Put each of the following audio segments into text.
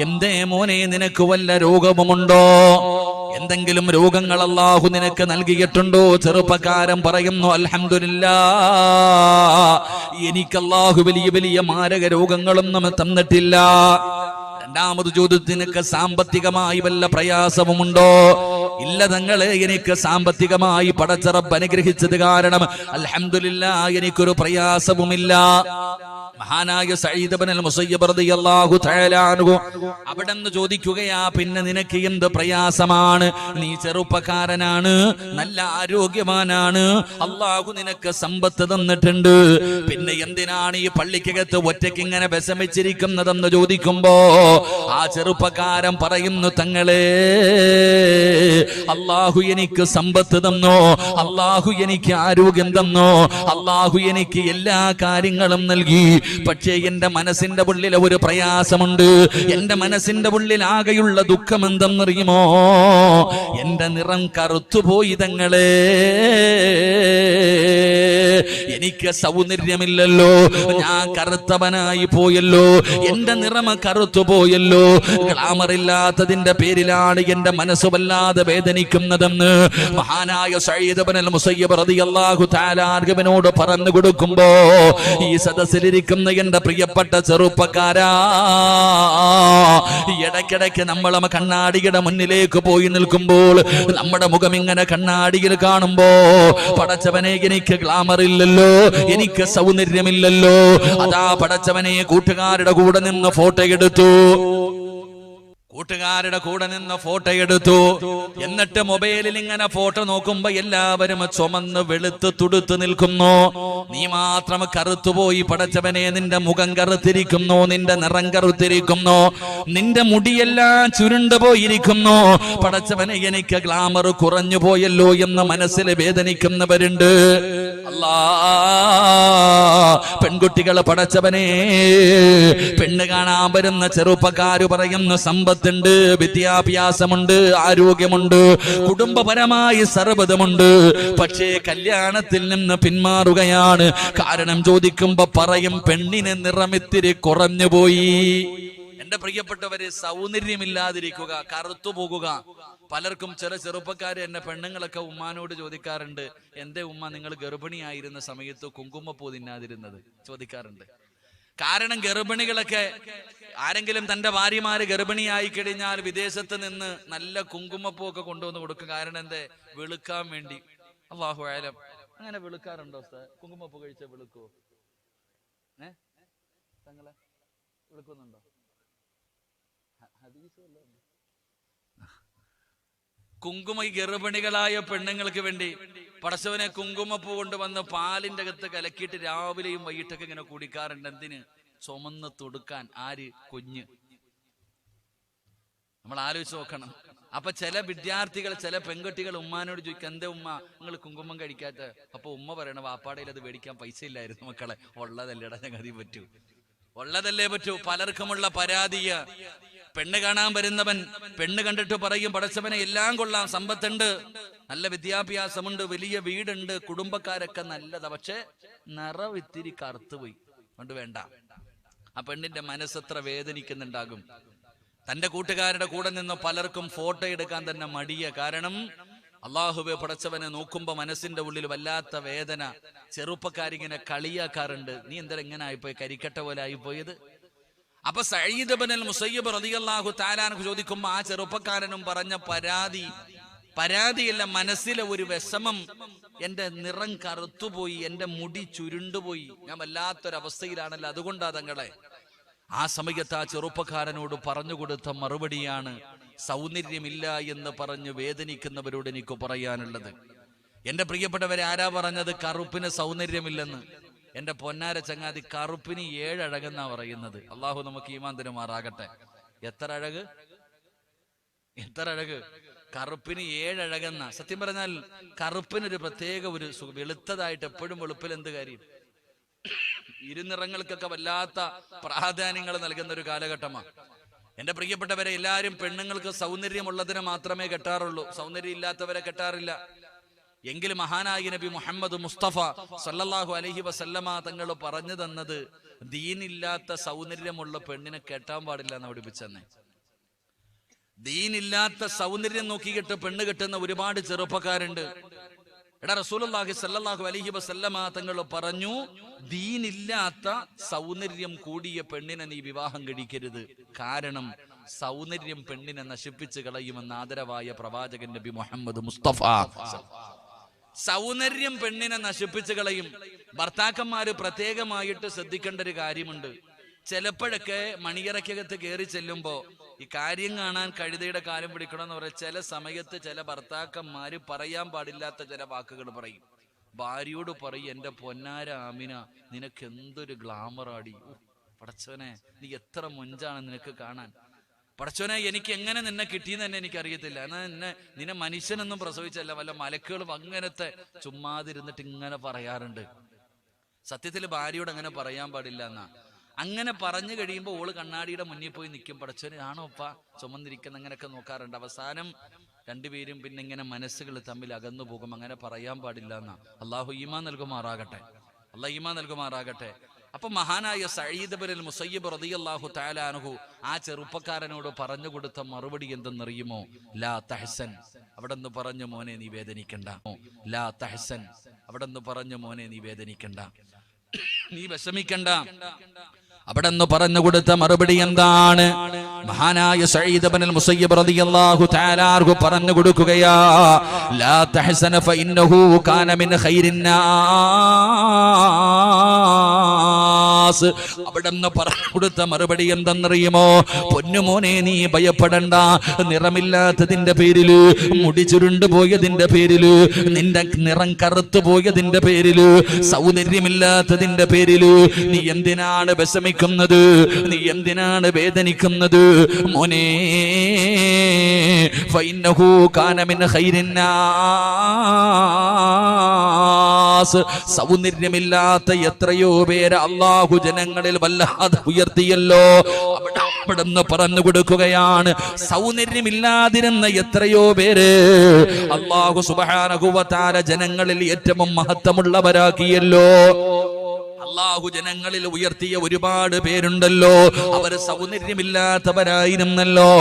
എന്തേ മോനെ നിനക്ക് വല്ല രോഗവുമുണ്ടോ? എന്തെങ്കിലും രോഗങ്ങൾ അല്ലാഹു നിനക്ക് നൽകിയിട്ടുണ്ടോ? ചെറുപ്പക്കാരൻ പറയുന്നു, അൽഹംദുലില്ലാഹ്, എനിക്ക് അല്ലാഹു വലിയ വലിയ മാരക രോഗങ്ങളൊന്നും തന്നിട്ടില്ല. രണ്ടാമത് ചോദ്യത്തിന്, നിനക്ക് സാമ്പത്തികമായി വല്ല പ്രയാസവുമുണ്ടോ? ഇല്ല തങ്ങളെ, എനിക്ക് സാമ്പത്തികമായി പടച്ച റബ്ബ് അനുഗ്രഹിച്ചത് കാരണം അൽഹംദുലില്ലാഹ് എനിക്കൊരു പ്രയാസവുമില്ല. മഹാനായ സഈദ് ഇബ്നുൽ മുസയ്യിബ് റളിയല്ലാഹു തആല അൻഹു അവിടെന്ന് ചോദിക്കുകയാ, പിന്നെ നിനക്ക് എന്ത് പ്രയാസമാണ്? നീ ചെറുപ്പക്കാരനാണ്, നല്ല ആരോഗ്യവാനാണ്, അല്ലാഹു നിനക്ക് സമ്പത്ത് തന്നിട്ടുണ്ട്, പിന്നെ എന്തിനാണ് ഈ പള്ളിക്കകത്ത് ഒറ്റയ്ക്ക് ഇങ്ങനെ വിഷമിച്ചിരിക്കുന്നതെന്ന് ചോദിക്കുമ്പോ ആ ചെറുപ്പക്കാരൻ പറയുന്നു, തങ്ങളെ, അല്ലാഹു എനിക്ക് സമ്പത്ത് തന്നോ, അല്ലാഹു എനിക്ക് ആരോഗ്യം തന്നോ, അല്ലാഹു എനിക്ക് എല്ലാ കാര്യങ്ങളും നൽകി. പക്ഷേ എന്റെ മനസ്സിന്റെ ഉള്ളിൽ ഒരു പ്രയാസമുണ്ട്. എന്റെ മനസ്സിന്റെ ഉള്ളിൽ ആകെയുള്ള ദുഃഖം എന്തെന്നറിയുമോ? എന്റെ നിറം കറുത്തുപോയി തങ്ങളെ, എനിക്ക് സൗന്ദര്യമില്ലല്ലോ, ഞാൻ കറുത്തവനായി പോയല്ലോ, എന്റെ നിറം കറുത്തുപോയല്ലോ. ഗ്ലാമറില്ലാത്തതിന്റെ പേരിലാണ് എന്റെ മനസ്സ് വല്ലാതെ വേദനിക്കുന്നതെന്ന് മഹാനായ സഈദ് ഇബ്നുൽ മുസയ്യിബ് റളിയല്ലാഹു തആല അൻഹുവിനോട് പറഞ്ഞു കൊടുക്കുമ്പോ ഈ സദസ്സിലിരിക്കുന്ന എന്റെ പ്രിയപ്പെട്ട ചെറുപ്പക്കാരാ, ഇടയ്ക്കിടയ്ക്ക് നമ്മൾ കണ്ണാടിയുടെ മുന്നിലേക്ക് പോയി നിൽക്കുമ്പോൾ നമ്മുടെ മുഖം ഇങ്ങനെ കണ്ണാടിയിൽ കാണുമ്പോ, പടച്ചവനെ, എനിക്ക് ഗ്ലാമർ ഇല്ലല്ലോ, എനിക്ക് സൗന്ദര്യമില്ലല്ലോ. അതാ പടച്ചവനെ, കൂട്ടുകാരുടെ കൂടെ നിന്ന് ഫോട്ടോ എടുത്തു, എന്നിട്ട് മൊബൈലിൽ ഇങ്ങനെ ഫോട്ടോ നോക്കുമ്പോ എല്ലാവരും ചുമന്ന് വെളുത്ത് തുടുത്ത് നിൽക്കുന്നു, നീ മാത്രം കറുത്തുപോയി. പടച്ചവനെ, നിന്റെ മുഖം കറുത്തിരിക്കുന്നു, നിന്റെ നിറം കറുത്തിരിക്കുന്നു, നിന്റെ മുടിയെല്ലാം ചുരുണ്ടു പോയിരിക്കുന്നു. പടച്ചവനെ, എനിക്ക് ഗ്ലാമർ കുറഞ്ഞു പോയല്ലോ എന്ന് മനസ്സിൽ വേദനിക്കുന്നവരുണ്ട്. അല്ലാ, പെൺകുട്ടികളെ പടച്ചവനെ, പെണ്ണ് കാണാൻ വരുന്ന ചെറുപ്പക്കാര് പറയുന്നു, സമ്പത്തുണ്ട്, വിദ്യാഭ്യാസമുണ്ട്, ആരോഗ്യമുണ്ട്, കുടുംബപരമായി സർവ്വതമുണ്ട്, പക്ഷേ കല്യാണത്തിൽ നിന്ന് പിന്മാറുകയാണ്. കാരണം ചോദിക്കുമ്പോ പറയും, പെണ്ണിന് നിറമിത്തിരി കുറഞ്ഞുപോയി. എന്റെ പ്രിയപ്പെട്ടവരെ, സൗന്ദര്യമില്ലാതിരിക്കുക, കറുത്തു പോകുക. പലർക്കും, ചില ചെറുപ്പക്കാര് എന്നെ പെണ്ണുങ്ങളൊക്കെ ഉമ്മാനോട് ചോദിക്കാറുണ്ട്, എന്റെ ഉമ്മ നിങ്ങൾ ഗർഭിണിയായിരുന്ന സമയത്ത് കുങ്കുമപ്പൂ തിന്നാതിരുന്നത് ചോദിക്കാറുണ്ട്. കാരണം ഗർഭിണികളൊക്കെ, ആരെങ്കിലും തന്റെ ഭാര്യമാര് ഗർഭിണിയായി കഴിഞ്ഞാൽ വിദേശത്ത് നിന്ന് നല്ല കുങ്കുമപ്പൂ ഒക്കെ കൊണ്ടുവന്ന് കൊടുക്കും. കാരണം എന്തേ? വെളുക്കാൻ വേണ്ടി. അല്ലാഹു അഅലം. അങ്ങനെ വെളുക്കാറുണ്ടോ? കുങ്കുമപ്പൂ കഴിച്ച വെളുക്കോ? തങ്ങളെ വെളുക്കുന്നുണ്ടോ? കുങ്കുമ ഈ ഗർഭിണികളായ പെണ്ണുങ്ങൾക്ക് വേണ്ടി പടച്ചവനെ കുങ്കുമപ്പൂ കൊണ്ടുവന്ന് പാലിന്റെ അകത്ത് കലക്കിയിട്ട് രാവിലെയും വൈകിട്ടൊക്കെ ഇങ്ങനെ കുടിക്കാറുണ്ട്. എന്തിന്? ചുമന്ന് തൊടുക്കാൻ. ആര്? കുഞ്ഞ്. നമ്മൾ ആലോചിച്ച് നോക്കണം. അപ്പൊ ചില വിദ്യാർത്ഥികൾ, ചില പെൺകുട്ടികൾ ഉമ്മാനോട് ചോദിക്കും, എന്തേ ഉമ്മ നിങ്ങൾ കുങ്കുമം കഴിക്കാത്ത? അപ്പൊ ഉമ്മ പറയണ, വാപ്പാടയിൽ അത് മേടിക്കാൻ പൈസ ഇല്ലായിരുന്നു മക്കളെ. ഉള്ളതല്ലേടാ, ഞങ്ങൾക്ക് പറ്റൂ, ഉള്ളതല്ലേ പറ്റൂ. പലർക്കുമുള്ള പരാതിയ. പെണ്ണ് കാണാൻ വരുന്നവൻ പെണ്ണ് കണ്ടിട്ട് പറയും, പടച്ചവനെ എല്ലാം കൊള്ളാം, സമ്പത്തുണ്ട്, നല്ല വിദ്യാഭ്യാസമുണ്ട്, വലിയ വീടുണ്ട്, കുടുംബക്കാരൊക്കെ നല്ലതാ, പക്ഷെ നിറം ഇത്തിരി കറുത്തുപോയി, കൊണ്ട് വേണ്ട. ആ പെണ്ണിന്റെ മനസ്സെത്ര വേദനിക്കുന്നുണ്ടാകും. തന്റെ കൂട്ടുകാരുടെ കൂടെ നിന്ന് പലർക്കും ഫോട്ടോ എടുക്കാൻ തന്നെ മടിയ. കാരണം അള്ളാഹുവെ പടച്ചവനെ നോക്കുമ്പോ മനസ്സിന്റെ ഉള്ളിൽ വല്ലാത്ത വേദന. ചെറുപ്പക്കാരിങ്ങനെ കളിയാക്കാറുണ്ട്, നീ എന്തായാലും ഇങ്ങനെ ആയിപ്പോയി, കരിക്കട്ട പോലെ ആയിപ്പോയത്. അപ്പൊ സഈദ് ഇബ്നുൽ മുസയ്യിബ് റളിയല്ലാഹു തആല അൻഹു ചോദിക്കുമ്പോ ആ ചെറുപ്പക്കാരനും പറഞ്ഞ പരാതിയല്ല, മനസ്സിലെ ഒരു വിഷമം, എന്റെ നിറം കറുത്തുപോയി, എന്റെ മുടി ചുരുണ്ടുപോയി, ഞാൻ വല്ലാത്തൊരവസ്ഥയിലാണല്ലോ, അതുകൊണ്ടാ തങ്ങളെ. ആ സമയത്ത് ആ ചെറുപ്പക്കാരനോട് പറഞ്ഞു കൊടുത്ത മറുപടിയാണ്, സൗന്ദര്യമില്ല എന്ന് പറഞ്ഞ് വേദനിക്കുന്നവരോട് എനിക്ക് പറയാനുള്ളത്. എന്റെ പ്രിയപ്പെട്ടവരെ, ആരാ പറഞ്ഞത് കറുപ്പിന് സൗന്ദര്യമില്ലെന്ന്? എന്റെ പൊന്നാര ചങ്ങാതി, കറുപ്പിന് 7 അഴകെന്നാ പറയുന്നത്. അള്ളാഹു നമുക്ക് ഈമാൻ തരുമാറാകട്ടെ. എത്ര അഴക്, എത്ര അഴക്! കറുപ്പിന് 7 അഴകെന്ന. സത്യം പറഞ്ഞാൽ കറുപ്പിനൊരു പ്രത്യേക ഒരു വെളുത്തതായിട്ട് എപ്പോഴും വെളുപ്പിൽ എന്ത് കാര്യം? ഇരുനിറങ്ങൾക്കൊക്കെ വല്ലാത്ത പ്രാധാന്യങ്ങൾ നൽകുന്ന ഒരു കാലഘട്ടമാണ്. എന്റെ പ്രിയപ്പെട്ടവരെ, എല്ലാവരും പെണ്ണുങ്ങൾക്ക് സൗന്ദര്യമുള്ളതിനെ മാത്രമേ കെട്ടാറുള്ളൂ, സൗന്ദര്യം ഇല്ലാത്തവരെ കെട്ടാറില്ല. എങ്കിലും മഹാനായ നബി മുഹമ്മദ് മുസ്തഫ സല്ലല്ലാഹു അലൈഹി വസല്ലമ തങ്ങൾ പറഞ്ഞു തന്നത് ദീനില്ലാത്ത സൗന്ദര്യമുള്ള പെണ്ണിനെ കെട്ടാൻ പാടില്ല എന്ന് പഠിപ്പിച്ചെന്നെ. ദീനില്ലാത്ത സൗന്ദര്യം നോക്കിയിട്ട് പെണ്ണ് കെട്ടുന്ന ഒരുപാട് ചെറുപ്പക്കാരുണ്ട്. എടാ, റസൂലുള്ളാഹി സല്ലല്ലാഹു അലൈഹി വസല്ലമ തങ്ങൾ പറഞ്ഞു, ദീനില്ലാത്ത സൗന്ദര്യം കൂടിയ പെണ്ണിനെ നീ വിവാഹം കഴിക്കരുത്. കാരണം സൗന്ദര്യം പെണ്ണിനെ നശിപ്പിച്ചു കളയുമെന്ന് ആദരവായ പ്രവാചകൻ നബി മുഹമ്മദ് മുസ്തഫ. സൗന്ദര്യം പെണ്ണിനെ നശിപ്പിച്ചു കളയും. ഭർത്താക്കന്മാര് പ്രത്യേകമായിട്ട് ശ്രദ്ധിക്കേണ്ട ഒരു കാര്യമുണ്ട്. ചിലപ്പോഴൊക്കെ മണിയറയ്ക്കകത്ത് കയറി ചെല്ലുമ്പോ ഈ കാര്യം കാണാൻ കഴുതയുടെ കാലം പിടിക്കണമെന്ന് പറയാം. ചില സമയത്ത് ചില ഭർത്താക്കന്മാര് പറയാൻ പാടില്ലാത്ത ചില വാക്കുകൾ പറയും. ഭാര്യയോട് പറയും, എന്റെ പൊന്നാര ആമിന, നിനക്ക് എന്തൊരു ഗ്ലാമറാടി, പടച്ചോനെ നീ എത്ര മൊഞ്ചാണ് നിനക്ക് കാണാൻ, പടച്ചോനെ എനിക്ക് എങ്ങനെ നിന്നെ കിട്ടിയെന്ന് തന്നെ എനിക്കറിയത്തില്ല, എന്നാൽ നിന്നെ മനുഷ്യനൊന്നും പ്രസവിച്ചല്ല, വല്ല മലക്കുകളും അങ്ങനത്തെ ചുമ്മാതിരുന്നിട്ട് ഇങ്ങനെ പറയാറുണ്ട്. സത്യത്തിൽ ഭാര്യയോട് അങ്ങനെ പറയാൻ പാടില്ല എന്നാ. അങ്ങനെ പറഞ്ഞു കഴിയുമ്പോൾ ഓള് കണ്ണാടിയുടെ മുന്നിൽ പോയി നിൽക്കും. പടച്ചോനെ ആണോ ഉപ്പ ചുമന്നിരിക്കുന്ന, അങ്ങനെയൊക്കെ നോക്കാറുണ്ട്. അവസാനം രണ്ടുപേരും പിന്നെ ഇങ്ങനെ മനസ്സുകൾ തമ്മിൽ അകന്നു പോകും. അങ്ങനെ പറയാൻ പാടില്ല എന്നാ. അള്ളാഹു ഈമാൻ നൽകുമാറാകട്ടെ, അള്ളാഹ് ഈമാൻ നൽകുമാറാകട്ടെ. അപ്പൊ മഹാനായ സഈദ് ഇബ്നുൽ മുസയ്യിബ് റളിയല്ലാഹു തആല അൻഹു ആ ചെറുപ്പക്കാരനോട് പറഞ്ഞു കൊടുത്ത മറുപടി എന്തെന്നറിയുമോ? ലാ തഹ്സൻ, അവിടെ നിന്ന് പറഞ്ഞു മോനെ നീ വേദനിക്കണ്ട. ലാ തഹ്സൻ, അവിടെ നിന്ന് പറഞ്ഞു മോനെ നീ വേദനിക്കണ്ട, നീ വിഷമിക്കണ്ട. അവിടെ നിന്ന് പറഞ്ഞു കൊടുത്ത മറുപടി എന്താണ്? മഹാനായ സഈദ് ഇബ്നുൽ മുസയ്യിബ് റളിയല്ലാഹു തആല അൻഹു പറഞ്ഞു കൊടുക്കുകയാ, ലാ തഹ്സന ഫഇന്നഹു കാന മിൻ ഖൈരിന്നാസ്. അവിടെ നിന്ന് പറഞ്ഞു കൊടുത്ത മറുപടി എന്തെന്നറിയുമോ? പൊന്നുമോനെ നീ ഭയപ്പെടണ്ട. നിറമില്ലാത്തതിന്റെ പേരില്, മുടി ചുരുണ്ടു പോയതിന്റെ പേരില്, നിന്റെ നിറം കറുത്തു പോയതിന്റെ പേരില്, സൗന്ദര്യമില്ലാത്തതിന്റെ പേരില് നീ എന്തിനാണ് വിഷമിക്കുന്നത്? നീ എന്തിനാണ് വേദനിക്കുന്നത്? മോനെ, ഫഇന്നഹു കാന മിൻ ഖൈരിന്നാസ്. സൗന്ദര്യമില്ലാത്ത എത്രയോ പേര് അല്ലാഹു ജനങ്ങളിൽ വല്ലാതെ ഉയർത്തിയല്ലോ. അവിടെ നിന്ന് പറഞ്ഞു കൊടുക്കുകയാണ്, സൗന്ദര്യമില്ലാതിരുന്ന എത്രയോ പേര് അല്ലാഹു സുബ്ഹാനഹു വ തആല ജനങ്ങളിൽ ഏറ്റവും മഹത്വമുള്ളവരാക്കിയല്ലോ. അല്ലാഹു ജനങ്ങളിൽ ഉയർത്തിയ ഒരുപാട് പേരുണ്ടല്ലോ, അവർ സൗന്ദര്യമില്ലാത്തവരായിരുന്നല്ലോ.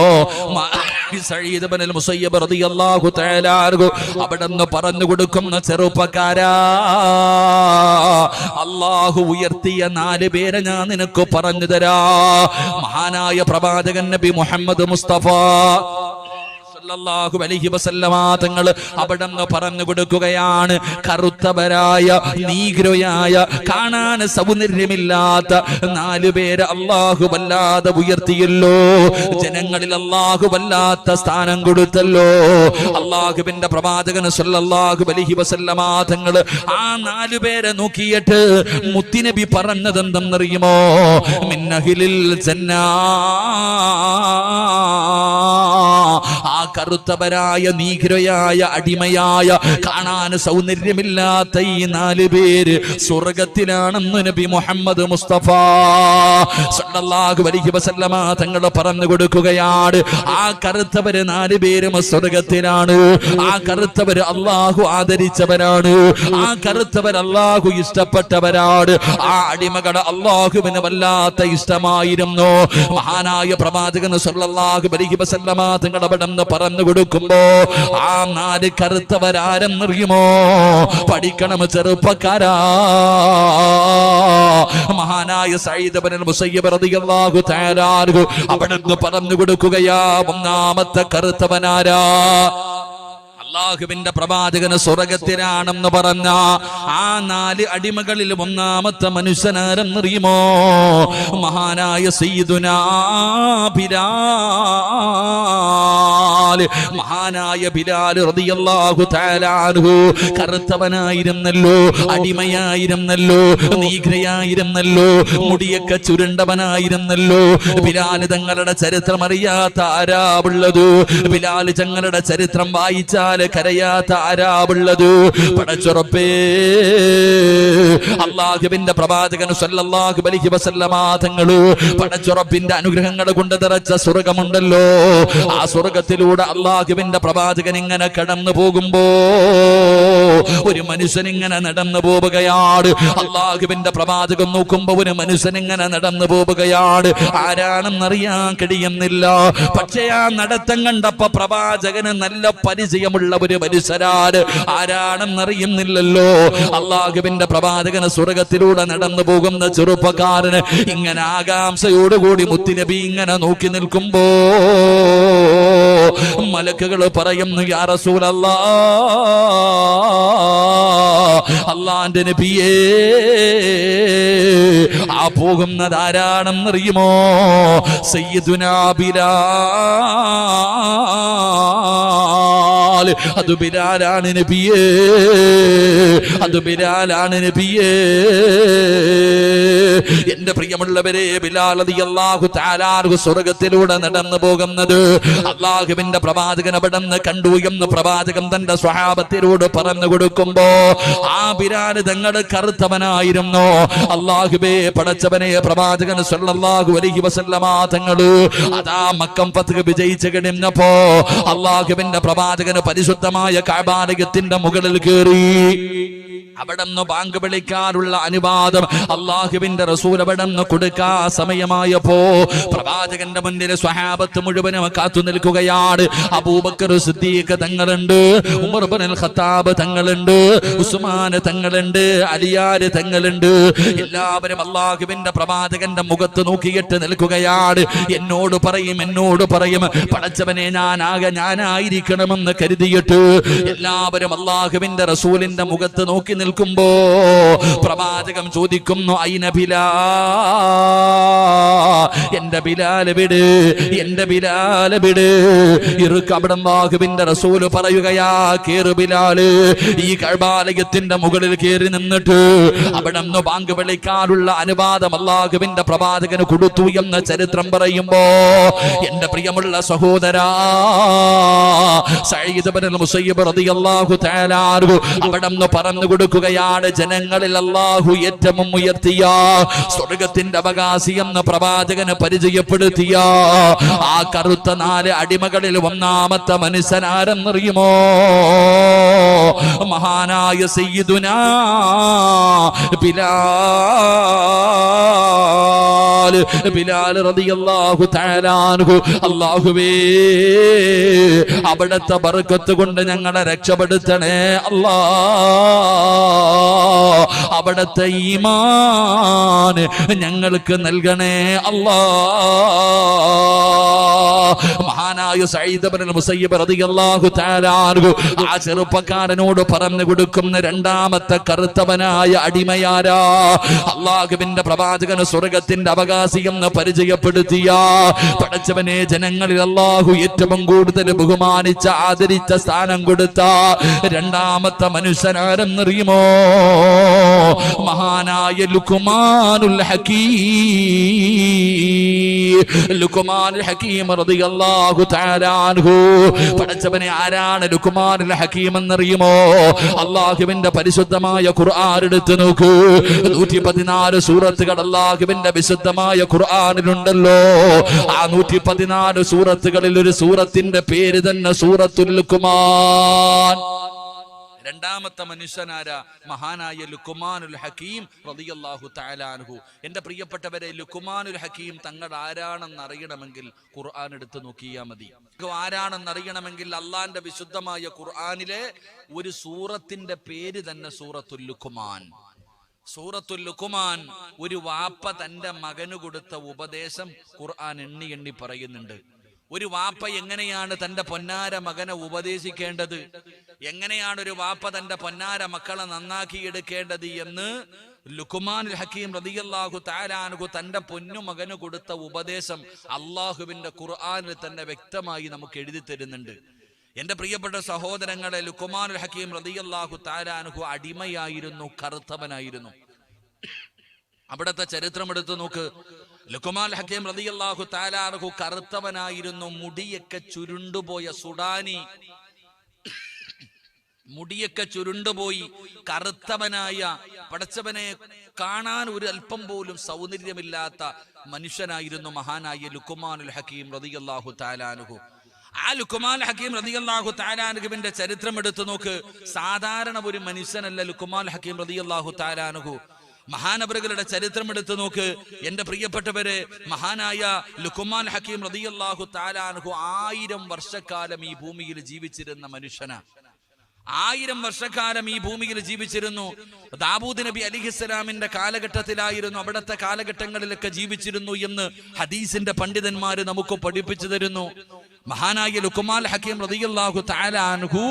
സഈദ് ഇബ്നുൽ മുസയ്യിബ് റളിയല്ലാഹു തആല അൻഹു അവിടെ നിന്ന് പറഞ്ഞു കൊടുക്കുന്ന ചെറുപ്പക്കാരാ, അല്ലാഹു ഉയർത്തിയ 4 പേരെ ഞാൻ നിനക്ക് പറഞ്ഞു തരാ. മഹാനായ പ്രവാചകൻ നബി മുഹമ്മദ് മുസ്തഫ സല്ലല്ലാഹു അലൈഹി വസല്ലമ തങ്ങൾ അവിടെ നിന്ന് പറഞ്ഞു കൊടുക്കുകയാണ്, കറുത്തവരായ, നീഗ്രോയായ, കാണാൻ സൗന്ദര്യമില്ലാത്ത 4 പേര് അല്ലാഹു വല്ലാതെ ഉയർത്തിയല്ലോ. ജനങ്ങളിൽ അല്ലാഹു വല്ലാത്ത സ്ഥാനം കൊടുത്തല്ലോ. അല്ലാഹുവിന്റെ പ്രവാചകൻ സല്ലല്ലാഹു അലൈഹി വസല്ലമ തങ്ങൾ ആ 4 പേരെ നോക്കിയിട്ട് മുത്തുനബി പറഞ്ഞത് എന്തെന്നറിയുമോ? മിന്നഹിലിൽ ജന്നാ. ആ കറുത്തവരായ, നീഗ്രോയായ, അടിമയായ, കാണാൻ സൗന്ദര്യമില്ലാത്ത ഈ 4 പേര് സ്വർഗത്തിലാണെന്ന് നബി മുഹമ്മദ് മുസ്തഫ സല്ലല്ലാഹു അലൈഹി വസല്ലമ തങ്ങൾ പറഞ്ഞു കൊടുക്കുകയാണ്. ആ കറുത്തവര് 4 പേരും സ്വർഗത്തിലാണ്. ആ കറുത്തവര് അല്ലാഹു ആദരിച്ചവരാണ്. ആ കറുത്തവർ അല്ലാഹു ഇഷ്ടപ്പെട്ടവരാണ്. ആ അടിമകളെ അല്ലാഹുവിന് വല്ലാത്ത ഇഷ്ടമായിരുന്നു. മഹാനായ പ്രവാചകൻ സല്ലല്ലാഹു അലൈഹി വസല്ലമ തങ്ങൾ അവിടെ പറഞ്ഞു കൊടുക്കുമ്പോ ആ 4 കറുത്തവരാരെന്നറിയുമോ? പഠിക്കണം ചെറുപ്പക്കാരാ. മഹാനായ സഈദ് ഇബ്നുൽ മുസയ്യിബ് റളിയല്ലാഹു തആല അൻഹു അവിടെ നിന്ന് പറഞ്ഞു കൊടുക്കുകയാ, ഒന്നാമത്തെ കറുത്തവനാരാ? അല്ലാഹുവിന്റെ പ്രവാചകന് സ്വർഗത്തിലാണെന്ന് പറഞ്ഞ ആ 4 അടിമകളിൽ ഒന്നാമത്തെ മനുഷ്യനാരെന്നറിയുമോ? മഹാനായ സയ്യിദുനാ ബിലാൽ. മഹാനായ ബിലാൽ റളിയല്ലാഹു തആല അൻഹു കറുത്തവനായിരുന്നല്ലോ, അടിമയായിരുന്നല്ലോ, നീഗ്രയായിരുന്നല്ലോ, മുടിയൊക്കെ ചുരുണ്ടവനായിരുന്നല്ലോ. ബിലാൽ തങ്ങളുടെ ചരിത്രം അറിയാത്ത ആരാവുള്ളത്? ബിലാൽ തങ്ങളുടെ ചരിത്രം വായിച്ചാൽ കരയാത്ത ആരാവുള്ളത്? പടച്ചുറപ്പേ, അല്ലാഹുവിന്റെ പ്രവാചകൻ സല്ലല്ലാഹു അലൈഹി വസല്ലമ തങ്ങൾ പടച്ചുറപ്പിന്റെ അനുഗ്രഹങ്ങൾ കൊണ്ട് നിറച്ച സ്വർഗമുണ്ടല്ലോ. ആ സ്വർഗത്തിലൂടെ അള്ളാഹുവിന്റെ പ്രവാചകൻ ഇങ്ങനെ കടന്നു പോകുമ്പോ ഒരു മനുഷ്യൻ ഇങ്ങനെ നടന്നു പോവുകയാണ്. അള്ളാഹുവിന്റെ പ്രവാചകൻ നോക്കുമ്പോ ഒരു മനുഷ്യൻ ഇങ്ങനെ നടന്നു പോവുകയാണ്. ആരാണെന്നറിയാൻ കഴിയുന്നില്ല. പക്ഷേ ആ നടത്തം കണ്ടപ്പോ പ്രവാചകന് നല്ല പരിചയമുള്ള ഒരു മനുഷ്യരാണ്. ആരാണെന്നറിയുന്നില്ലല്ലോ. അള്ളാഹുവിന്റെ പ്രവാചകന് സ്വർഗത്തിലൂടെ നടന്നു പോകുന്ന ചെറുപ്പക്കാരന് ഇങ്ങനെ ആകാംക്ഷയോടുകൂടി മുത്തുനബി ഇങ്ങനെ നോക്കി നിൽക്കുമ്പോ മലക്കുകൾ പറയുന്നു, യാ റസൂലല്ലാഹ്, അല്ലാഹുവിന്റെ നബിയേ, ആ പോകുന്നത് ആരാണെന്നറിയുമോ? സയ്യിദുനാ ബിലാൽ. അത് ബിലാലാണ് നബിയേ, അത് ബിലാലാണ് നബിയേ. എന്റെ പ്രിയമുള്ളവരെ, ബിലാൽ റളിയല്ലാഹു തആല സ്വർഗത്തിലൂടെ നടന്നു പോകുന്നത് അള്ളാഹുവിന്റെ പ്രവാചകൻ അവിടുന്ന് കണ്ടു എന്ന് പ്രവാചകൻ തന്റെ സ്വഹാബത്തിനോട് പറഞ്ഞു കൊടുക്കുമ്പോ ആ ബിലാൽ തങ്ങളുടെ കറുത്തവനായിരുന്നു. അള്ളാഹുവേ, പടച്ചവനെ, പ്രവാചകൻ സല്ലല്ലാഹു അലൈഹി വസല്ലമ തങ്ങള് അതാ മക്കം ഫത്ഹ് വിജയിച്ച് കഴിഞ്ഞപ്പോ അള്ളാഹുവിന്റെ പ്രവാചകന് പരിശുദ്ധമായ കഅബാലയത്തിന്റെ മുകളിൽ കയറി അവിടുന്ന് ബാങ്ക് വിളിക്കാനുള്ള അനുവാദം അള്ളാഹുവിന്റെ റസൂൽ അവിടുന്ന് കൊടുക്കാ സമയമായപ്പോ പ്രവാചകന്റെ മുന്നിൽ സ്വഹാബത്ത് മുഴുവനും കാത്തു നിൽക്കുകയാണ്. അബൂബക്കർ സിദ്ദീഖ് തങ്ങളുണ്ട്, ഉമർ ഇബ്നുൽ ഖത്താബ് തങ്ങളുണ്ട്, ഉസ്മാൻ തങ്ങളുണ്ട്, അലിയാർ തങ്ങളുണ്ട്. എല്ലാവരും അള്ളാഹുവിന്റെ പ്രവാചകന്റെ മുഖത്ത് നോക്കിയിട്ട് നിൽക്കുകയാണ്. എന്നോട് പറയും പടച്ചവനെ, ഞാനായിരിക്കണമെന്ന് കരുതിയിട്ട് എല്ലാവരും അള്ളാഹുവിന്റെ റസൂലിന്റെ മുഖത്ത് നോക്കി നിൽക്കുമ്പോ പ്രവാചകം ചോദിക്കുന്നു, ഐന ബിലാൽ, എന്റെ ബിലാൽ വിട്, എന്റെ ബിലാൽ വിട്. അവിടെ അല്ലാഹുവിന്റെ റസൂൽ പറയുകയാ, കേറ് ബിലാൽ. ഈ കഅബാലയത്തിന്റെ മുകളിൽ കയറി നിന്നിട്ട് അവിടെ നിന്ന് ബാങ്ക് വിളിക്കാനുള്ള അനുവാദം അല്ലാഹുവിന്റെ പ്രവാചകന് കൊടുത്തു എന്ന ചരിത്രം പറയുമ്പോ എന്റെ പ്രിയമുള്ള സഹോദരാ, സഈദ് ഇബ്നുൽ മുസയ്യിബ് റളിയല്ലാഹു തആല അവിടെ നിന്ന് പറഞ്ഞു കൊടുക്കുകയാണ്, ജനങ്ങളിൽ അല്ലാഹു ഏറ്റവും ഉയർത്തിയ സ്വർഗത്തിന്റെ അവകാശി എന്ന പ്രവാചകന് പരിചയപ്പെടുത്തിയ ആ കറുത്ത 4 അടിമകളിൽ ഒന്നാമത്തെ മനുഷ്യനാരെന്നറിയുമോ? മഹാനായ സയ്യിദുനാ ബിലാൽ. ബിലാൽ റളിയല്ലാഹു തആല അൻഹു. അല്ലാഹുവേ, അവിടുത്തെ ബർക്കത്ത് കൊണ്ട് ഞങ്ങളെ രക്ഷപ്പെടുത്തണേ അല്ലാഹ്. അവിടുത്തെ ഈമാൻ ഞങ്ങൾക്ക് നൽകണേ അല്ലാഹ്. മഹാനായ സഈദ് ഇബ്നുൽ മുസയ്യിബ് റളിയല്ലാഹു തആല അൻഹു ആ ചെറുപ്പക്കാരനോട് പറഞ്ഞു കൊടുക്കുന്ന രണ്ടാമത്തെ കറുത്തവനായ അടിമയാരാ? അല്ലാഹുവിന്റെ പ്രവാചകന് സ്വർഗത്തിന്റെ അവകാശി എന്ന് പരിചയപ്പെടുത്തിയ പടച്ചവനെ, ജനങ്ങളിൽ അല്ലാഹു ഏറ്റവും കൂടുതൽ ബഹുമാനിച്ച ആദരിച്ച സ്ഥാനം കൊടുത്ത രണ്ടാമത്തെ മനുഷ്യനാരെന്നറിയുമോ? മഹാനായ ലുഖ്മാനുൽ ഹകീം. ലുഖ്മാനുൽ ഹകീം റളിയല്ലാഹു തആല അൻഹു. പടച്ചവനെ, ആരാണ് ലുഖ്മാനുൽ ഹകീം എന്നറിയുമോ? അല്ലാഹുവിന്റെ പരിശുദ്ധമായ ഖുർആൻ എടുത്തു നോക്കൂ. 114 സൂറത്തുകൾ അല്ലാഹുവിന്റെ വിശുദ്ധമായ ഖുർആനിലുണ്ടല്ലോ. ആ 114 സൂറത്തുകളിൽ ഒരു സൂറത്തിന്റെ പേര് തന്നെ സൂറത്തുൽ ലുഖ്മാൻ. രണ്ടാമത്തെ മനുഷ്യനാരാ? മഹാനായ ലുഖ്മാനുൽ ഹകീം റളിയല്ലാഹു തആല അൻഹു. എന്റെ പ്രിയപ്പെട്ടവരെ, ലുഖ്മാനുൽ ഹകീം തങ്ങൾ ആരാണെന്ന് അറിയണമെങ്കിൽ ഖുർആൻ എടുത്ത് നോക്കിയാൽ മതി. ആരാണെന്ന് അറിയണമെങ്കിൽ അള്ളാന്റെ വിശുദ്ധമായ ഖുർആനിലെ ഒരു സൂറത്തിന്റെ പേര് തന്നെ സൂറത്തുൽ ലുഖ്മാൻ. സൂറത്തുൽ ലുഖ്മാൻ ഒരു വാപ്പ തന്റെ മകന് കൊടുത്ത ഉപദേശം ഖുർആൻ എണ്ണി എണ്ണി പറയുന്നുണ്ട്. ഒരു വാപ്പ എങ്ങനെയാണ് തന്റെ പൊന്നാര മകനെ ഉപദേശിക്കേണ്ടത്, എങ്ങനെയാണ് ഒരു വാപ്പ തന്റെ പൊന്നാര മക്കളെ നന്നാക്കിയെടുക്കേണ്ടത് എന്ന് ലുഖ്മാനുൽ ഹകീം റളിയല്ലാഹു തആല അൻഹു തന്റെ പൊന്നു മകന് കൊടുത്ത ഉപദേശം അള്ളാഹുവിന്റെ ഖുർആനിൽ തന്നെ വ്യക്തമായി നമുക്ക് എഴുതി തരുന്നുണ്ട്. എന്റെ പ്രിയപ്പെട്ട സഹോദരങ്ങളെ, ലുഖ്മാനുൽ ഹകീം റളിയല്ലാഹു തആല അൻഹു അടിമയായിരുന്നു, കറുത്തവനായിരുന്നു. അവിടുത്തെ ചരിത്രം എടുത്തു നോക്ക്. ലുഖ്മാനുൽ ഹകീം റളിയല്ലാഹു തആല അൻഹു കറുത്തവനായിരുന്നു, മുടിയൊക്കെ ചുരുണ്ടുപോയ സുഡാനി, മുടിയൊക്കെ ചുരുണ്ടുപോയി കറുത്തവനായ, പടച്ചവനെ കാണാൻ ഒരു അല്പം പോലും സൗന്ദര്യമില്ലാത്ത മനുഷ്യനായിരുന്നു മഹാനായ ലുഖ്മാനുൽ ഹകീം റളിയല്ലാഹു തആല അൻഹു. ആ ലുഖ്മാൻ ഹക്കീം റളിയല്ലാഹു തആല അൻഹുവിന്റെ ചരിത്രം എടുത്തു നോക്ക്. സാധാരണ ഒരു മനുഷ്യനല്ല ലുഖ്മാൻ ഹക്കീം റളിയല്ലാഹു തആല അൻഹു. മഹാനവറുകളുടെ ചരിത്രം എടുത്തു നോക്ക് എന്റെ പ്രിയപ്പെട്ടവരെ. മഹാനായ ലുഖ്മാൻ ഹക്കീം റളിയല്ലാഹു തആല അൻഹു 1000 വർഷക്കാലം ഈ ഭൂമിയിൽ ജീവിച്ചിരുന്ന മനുഷ്യനാണ്. 1000 വർഷക്കാലം ഈ ഭൂമിയിൽ ജീവിച്ചിരുന്നു. ദാവൂദ് നബി അലൈഹിസ്സലാമിന്റെ കാലഘട്ടത്തിലായിരുന്നു, അവിടുത്തെ കാലഘട്ടങ്ങളിലൊക്കെ ജീവിച്ചിരുന്നു എന്ന് ഹദീസിന്റെ പണ്ഡിതന്മാര് നമുക്ക് പഠിപ്പിച്ചു തരുന്നു. മഹാനായ ലുഖ്മാൻ ഹക്കീം റളിയല്ലാഹു തആല അൻഹു